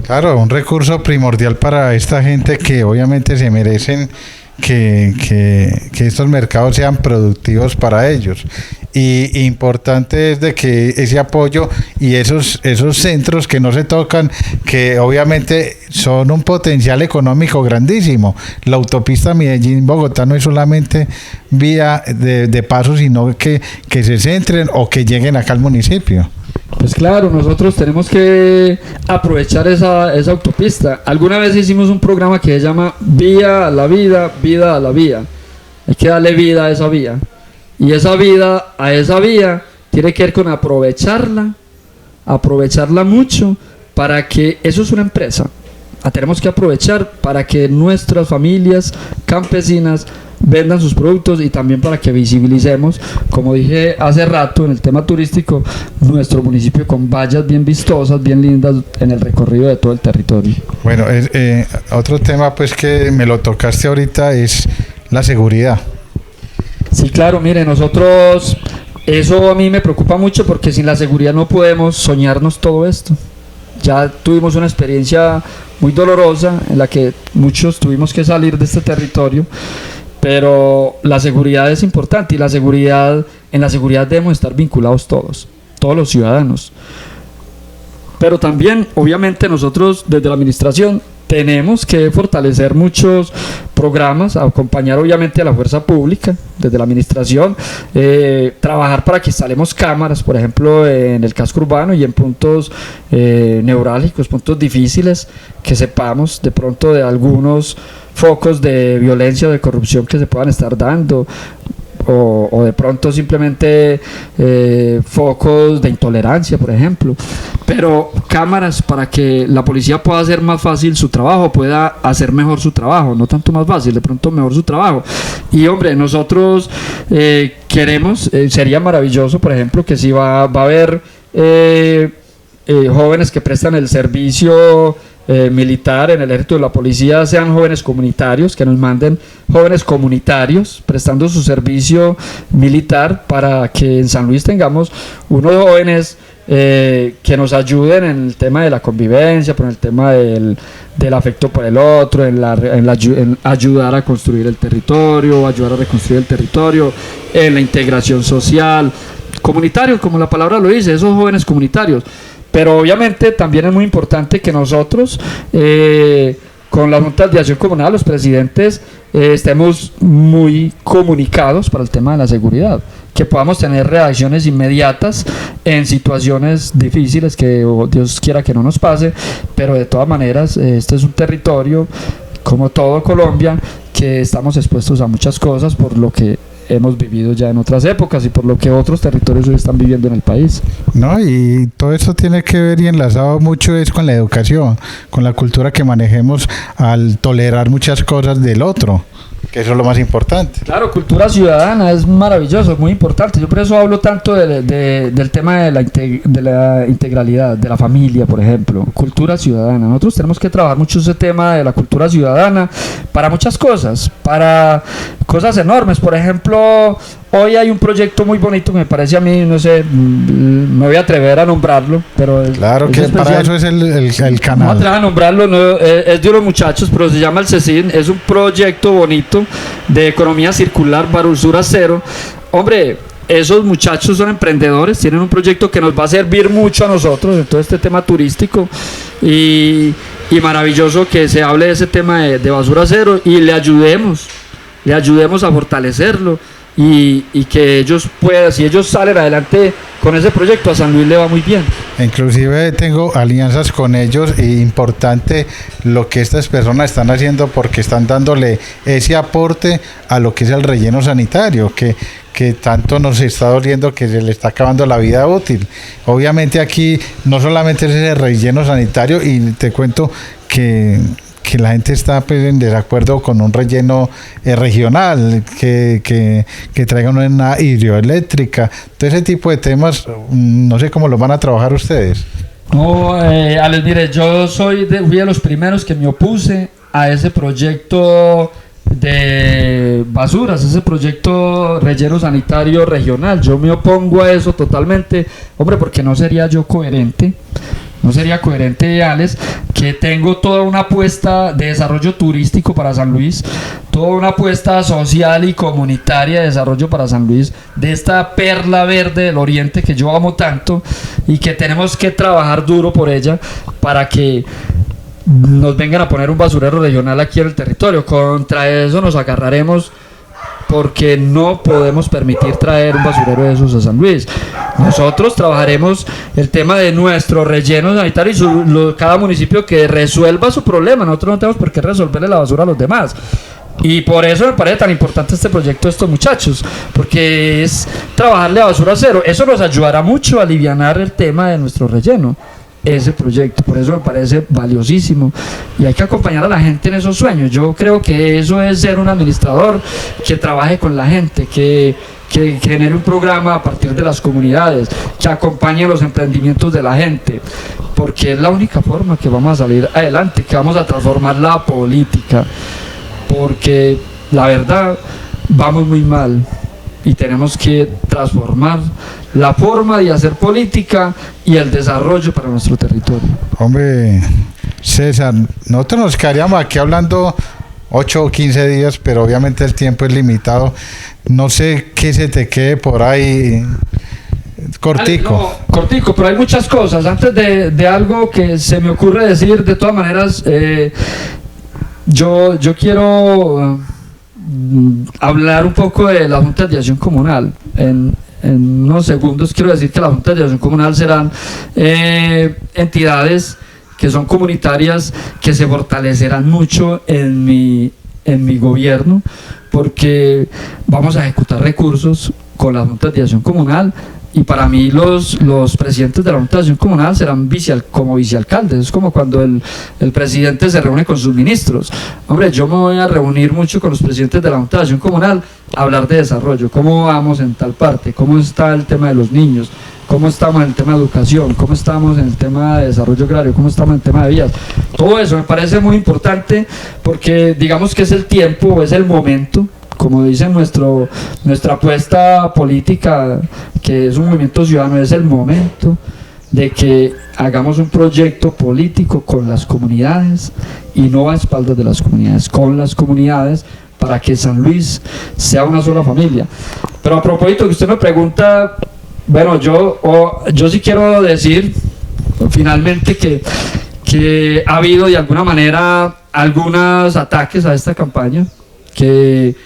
Claro, un recurso primordial para esta gente que obviamente se merecen que estos mercados sean productivos para ellos. Y importante es de que ese apoyo y esos centros que no se tocan, que obviamente son un potencial económico grandísimo. La autopista Medellín-Bogotá no es solamente vía de paso, sino que se centren o que lleguen acá al municipio. Pues claro, nosotros tenemos que aprovechar esa autopista. Alguna vez hicimos un programa que se llama Vía a la Vida, Vida a la Vía. Hay que darle vida a esa vía. Y esa vida a esa vía tiene que ver con aprovecharla mucho para que, eso es una empresa, la tenemos que aprovechar para que nuestras familias campesinas vendan sus productos y también para que visibilicemos, como dije hace rato en el tema turístico, nuestro municipio con vallas bien vistosas, bien lindas en el recorrido de todo el territorio. Bueno, otro tema pues que me lo tocaste ahorita es la seguridad. Sí, claro, mire, nosotros, eso a mí me preocupa mucho porque sin la seguridad no podemos soñarnos todo esto. Ya tuvimos una experiencia muy dolorosa en la que muchos tuvimos que salir de este territorio, pero la seguridad es importante y en la seguridad debemos estar vinculados todos los ciudadanos. Pero también, obviamente, nosotros desde la administración tenemos que fortalecer muchos programas, acompañar obviamente a la fuerza pública desde la administración, trabajar para que instalemos cámaras, por ejemplo, en el casco urbano y en puntos neurálgicos, puntos difíciles, que sepamos de pronto de algunos focos de violencia o de corrupción que se puedan estar dando, o de pronto simplemente focos de intolerancia, por ejemplo, pero cámaras para que la policía pueda hacer más fácil su trabajo, pueda hacer mejor su trabajo, no tanto más fácil, de pronto mejor su trabajo. Y hombre, nosotros queremos, sería maravilloso, por ejemplo, que si va a haber jóvenes que prestan el servicio militar en el ejército de la policía, sean jóvenes comunitarios, que nos manden jóvenes comunitarios prestando su servicio militar para que en San Luis tengamos unos jóvenes que nos ayuden en el tema de la convivencia, por el tema del afecto por el otro, en ayudar a construir el territorio, ayudar a reconstruir el territorio, en la integración social, comunitarios, como la palabra lo dice, esos jóvenes comunitarios. Pero obviamente también es muy importante que nosotros, con las juntas de acción comunal, los presidentes, estemos muy comunicados para el tema de la seguridad, que podamos tener reacciones inmediatas en situaciones difíciles que Dios quiera que no nos pase, pero de todas maneras este es un territorio, como todo Colombia, que estamos expuestos a muchas cosas por lo que hemos vivido ya en otras épocas y por lo que otros territorios hoy están viviendo en el país. No, y todo eso tiene que ver y enlazado mucho es con la educación, con la cultura que manejemos al tolerar muchas cosas del otro, que eso es lo más importante. Claro, cultura ciudadana es maravilloso, es muy importante. Yo por eso hablo tanto del tema de la integralidad, de la familia, por ejemplo, cultura ciudadana. Nosotros tenemos que trabajar mucho ese tema de la cultura ciudadana para muchas cosas, para cosas enormes. Por ejemplo, hoy hay un proyecto muy bonito que me parece a mí, no sé, me voy a atrever a nombrarlo, pero claro que para eso es el canal. No me atrevo a nombrarlo, no, es de unos muchachos, pero se llama el CECIN, es un proyecto bonito de economía circular, basura cero. Hombre, esos muchachos son emprendedores, tienen un proyecto que nos va a servir mucho a nosotros en todo este tema turístico y maravilloso que se hable de ese tema de basura cero y le ayudemos a fortalecerlo y que ellos puedan, si ellos salen adelante con ese proyecto, a San Luis le va muy bien. Inclusive tengo alianzas con ellos y importante lo que estas personas están haciendo porque están dándole ese aporte a lo que es el relleno sanitario, que tanto nos está doliendo, que se le está acabando la vida útil. Obviamente aquí no solamente es ese relleno sanitario, y te cuento que la gente está pues, en desacuerdo con un relleno regional, que traiga una hidroeléctrica, todo ese tipo de temas, no sé cómo los van a trabajar ustedes. No, Alex, mire, yo fui de los primeros que me opuse a ese proyecto de basuras, ese proyecto relleno sanitario regional. Yo me opongo a eso totalmente, hombre, porque no sería yo coherente No sería coherente, Alex, que tengo toda una apuesta de desarrollo turístico para San Luis, toda una apuesta social y comunitaria de desarrollo para San Luis, de esta perla verde del oriente que yo amo tanto y que tenemos que trabajar duro por ella para que nos vengan a poner un basurero regional aquí en el territorio. Contra eso nos agarraremos, porque no podemos permitir traer un basurero de esos a San Luis. Nosotros trabajaremos el tema de nuestro relleno sanitario y cada municipio que resuelva su problema. Nosotros no tenemos por qué resolverle la basura a los demás. Y por eso me parece tan importante este proyecto de estos muchachos, porque es trabajarle a basura cero. Eso nos ayudará mucho a alivianar el tema de nuestro relleno, ese proyecto. Por eso me parece valiosísimo y hay que acompañar a la gente en esos sueños. Yo creo que eso es ser un administrador que trabaje con la gente, que genere un programa a partir de las comunidades, que acompañe los emprendimientos de la gente, porque es la única forma que vamos a salir adelante, que vamos a transformar la política, porque la verdad vamos muy mal y tenemos que transformar la forma de hacer política y el desarrollo para nuestro territorio. Hombre, César, nosotros nos quedaríamos aquí hablando 8 o 15 días, pero obviamente el tiempo es limitado. No sé qué se te quede por ahí cortico. No, cortico, pero hay muchas cosas. Antes de algo que se me ocurre decir, de todas maneras, yo quiero hablar un poco de la Junta de Acción Comunal. En unos segundos quiero decir que la Junta de Acción Comunal serán entidades que son comunitarias, que se fortalecerán mucho en mi gobierno, porque vamos a ejecutar recursos con la Junta de Acción Comunal. Y para mí los presidentes de la Junta de Acción Comunal serán como vicealcaldes. Es como cuando el presidente se reúne con sus ministros. Hombre, yo me voy a reunir mucho con los presidentes de la Junta de Acción Comunal a hablar de desarrollo, cómo vamos en tal parte, cómo está el tema de los niños, cómo estamos en el tema de educación, cómo estamos en el tema de desarrollo agrario, cómo estamos en el tema de vías. Todo eso me parece muy importante, porque digamos que es el tiempo, es el momento, como dice nuestra apuesta política, que es un movimiento ciudadano, es el momento de que hagamos un proyecto político con las comunidades, y no a espaldas de las comunidades, con las comunidades, para que San Luis sea una sola familia. Pero a propósito que usted me pregunta, bueno, yo sí quiero decir finalmente que ha habido de alguna manera algunos ataques a esta campaña, que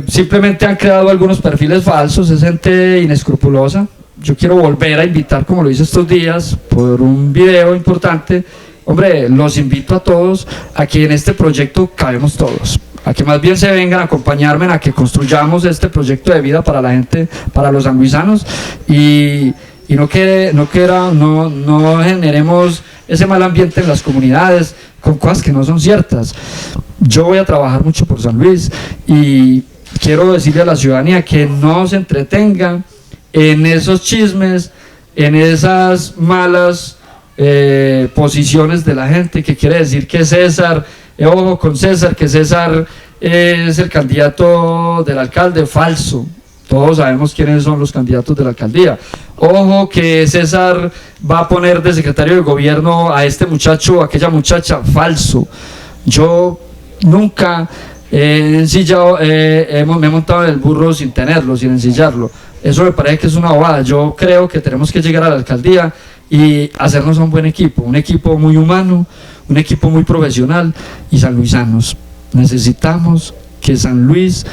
simplemente han creado algunos perfiles falsos, es gente inescrupulosa. Yo quiero volver a invitar, como lo hice estos días, por un video importante. Hombre, los invito a todos a que en este proyecto cabemos todos, a que más bien se vengan a acompañarme, a que construyamos este proyecto de vida para la gente, para los sanluisanos, y no generemos ese mal ambiente en las comunidades con cosas que no son ciertas. Yo voy a trabajar mucho por San Luis y quiero decirle a la ciudadanía que no se entretengan en esos chismes, en esas malas posiciones de la gente, que quiere decir que César, ojo con César, que César es el candidato del alcalde. Falso. Todos sabemos quiénes son los candidatos de la alcaldía. Ojo que César va a poner de secretario de gobierno a este muchacho o aquella muchacha. Falso. Yo nunca he ensillado, me he montado en el burro sin tenerlo, sin ensillarlo. Eso me parece que es una bobada. Yo creo que tenemos que llegar a la alcaldía y hacernos un buen equipo, un equipo muy humano, un equipo muy profesional y sanluisanos. Necesitamos que San Luis,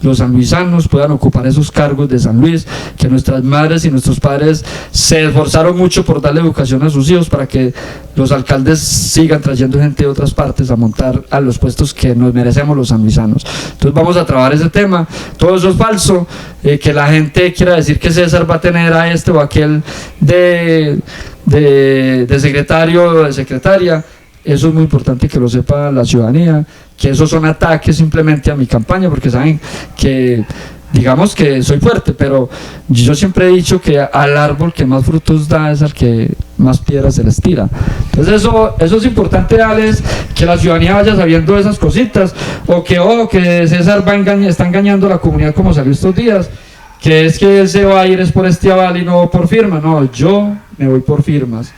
los sanluisanos puedan ocupar esos cargos de San Luis, que nuestras madres y nuestros padres se esforzaron mucho por darle educación a sus hijos, para que los alcaldes sigan trayendo gente de otras partes a montar a los puestos que nos merecemos los sanluisanos. Entonces vamos a trabajar ese tema. Todo eso es falso, que la gente quiera decir que César va a tener a este o aquel de secretario o de secretaria. Eso es muy importante que lo sepa la ciudadanía, que esos son ataques simplemente a mi campaña, porque saben que, digamos que soy fuerte, pero yo siempre he dicho que al árbol que más frutos da es al que más piedras se les tira. Entonces eso es importante, Alex, que la ciudadanía vaya sabiendo esas cositas, o que ojo, que César está engañando a la comunidad como salió estos días, que es que él se va a ir es por este aval y no por firma. No, yo me voy por firmas.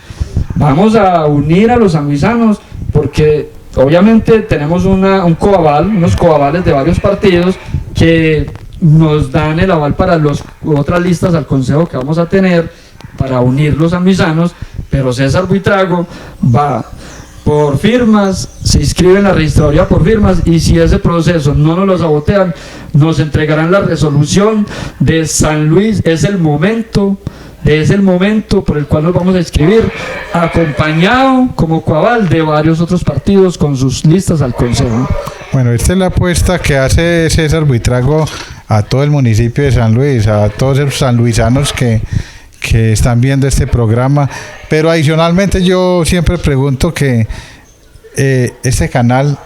Vamos a unir a los sanluisanos porque obviamente tenemos un coaval, unos coavales de varios partidos que nos dan el aval para otras listas al consejo que vamos a tener para unir los sanluisanos, pero César Buitrago va por firmas, se inscribe en la registraduría por firmas, y si ese proceso no nos lo sabotean, nos entregarán la resolución de San Luis. Es el momento por el cual nos vamos a inscribir, acompañado como coaval de varios otros partidos con sus listas al consejo. Bueno, esta es la apuesta que hace César Buitrago a todo el municipio de San Luis, a todos los sanluisanos que están viendo este programa. Pero adicionalmente yo siempre pregunto que este canal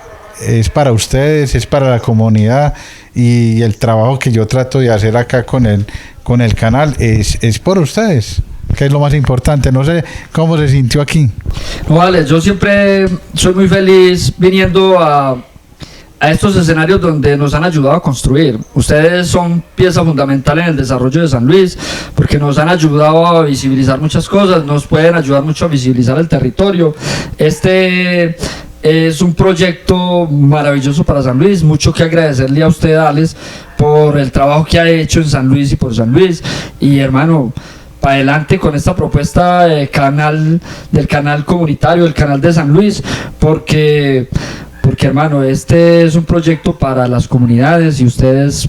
es para ustedes, es para la comunidad, y el trabajo que yo trato de hacer acá con el canal es por ustedes, que es lo más importante. No sé cómo se sintió aquí. No, vale, yo siempre soy muy feliz viniendo a estos escenarios donde nos han ayudado a construir. Ustedes son pieza fundamental en el desarrollo de San Luis, porque nos han ayudado a visibilizar muchas cosas, nos pueden ayudar mucho a visibilizar el territorio. Este es un proyecto maravilloso para San Luis, mucho que agradecerle a usted, Alex, por el trabajo que ha hecho en San Luis y por San Luis. Y hermano, para adelante con esta propuesta del canal comunitario, del canal de San Luis, porque hermano, este es un proyecto para las comunidades y ustedes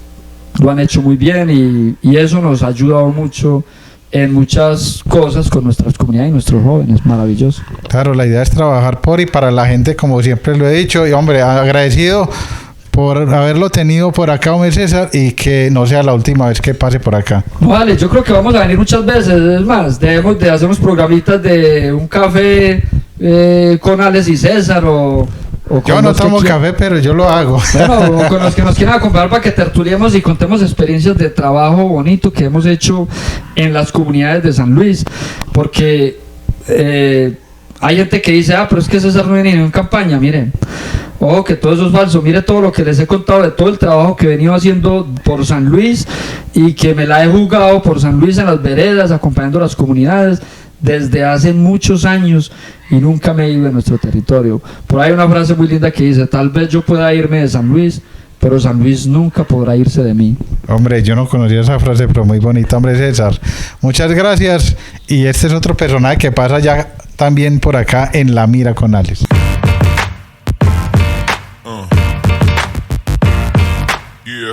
lo han hecho muy bien, y eso nos ha ayudado mucho en muchas cosas con nuestras comunidades y nuestros jóvenes. Maravilloso. Claro, la idea es trabajar por y para la gente, como siempre lo he dicho, y hombre, agradecido por haberlo tenido por acá, hombre César, y que no sea la última vez que pase por acá. No, vale, yo creo que vamos a venir muchas veces. Es más, debemos de hacer unos programitas de un café con Alex y César, o yo no tomo café, pero yo lo hago. Bueno, con los que nos quieran acompañar para que tertuliemos y contemos experiencias de trabajo bonito que hemos hecho en las comunidades de San Luis, porque hay gente que dice, pero es que César no viene en campaña. Miren, ojo que todo eso es falso. Mire todo lo que les he contado de todo el trabajo que he venido haciendo por San Luis, y que me la he jugado por San Luis en las veredas, acompañando a las comunidades desde hace muchos años, y nunca me he ido de nuestro territorio. Por ahí hay una frase muy linda que dice: tal vez yo pueda irme de San Luis, pero San Luis nunca podrá irse de mí. Hombre, yo no conocía esa frase, pero muy bonita, hombre César. Muchas gracias. Y este es otro personaje que pasa ya también por acá en La Mira con Alex. Yeah.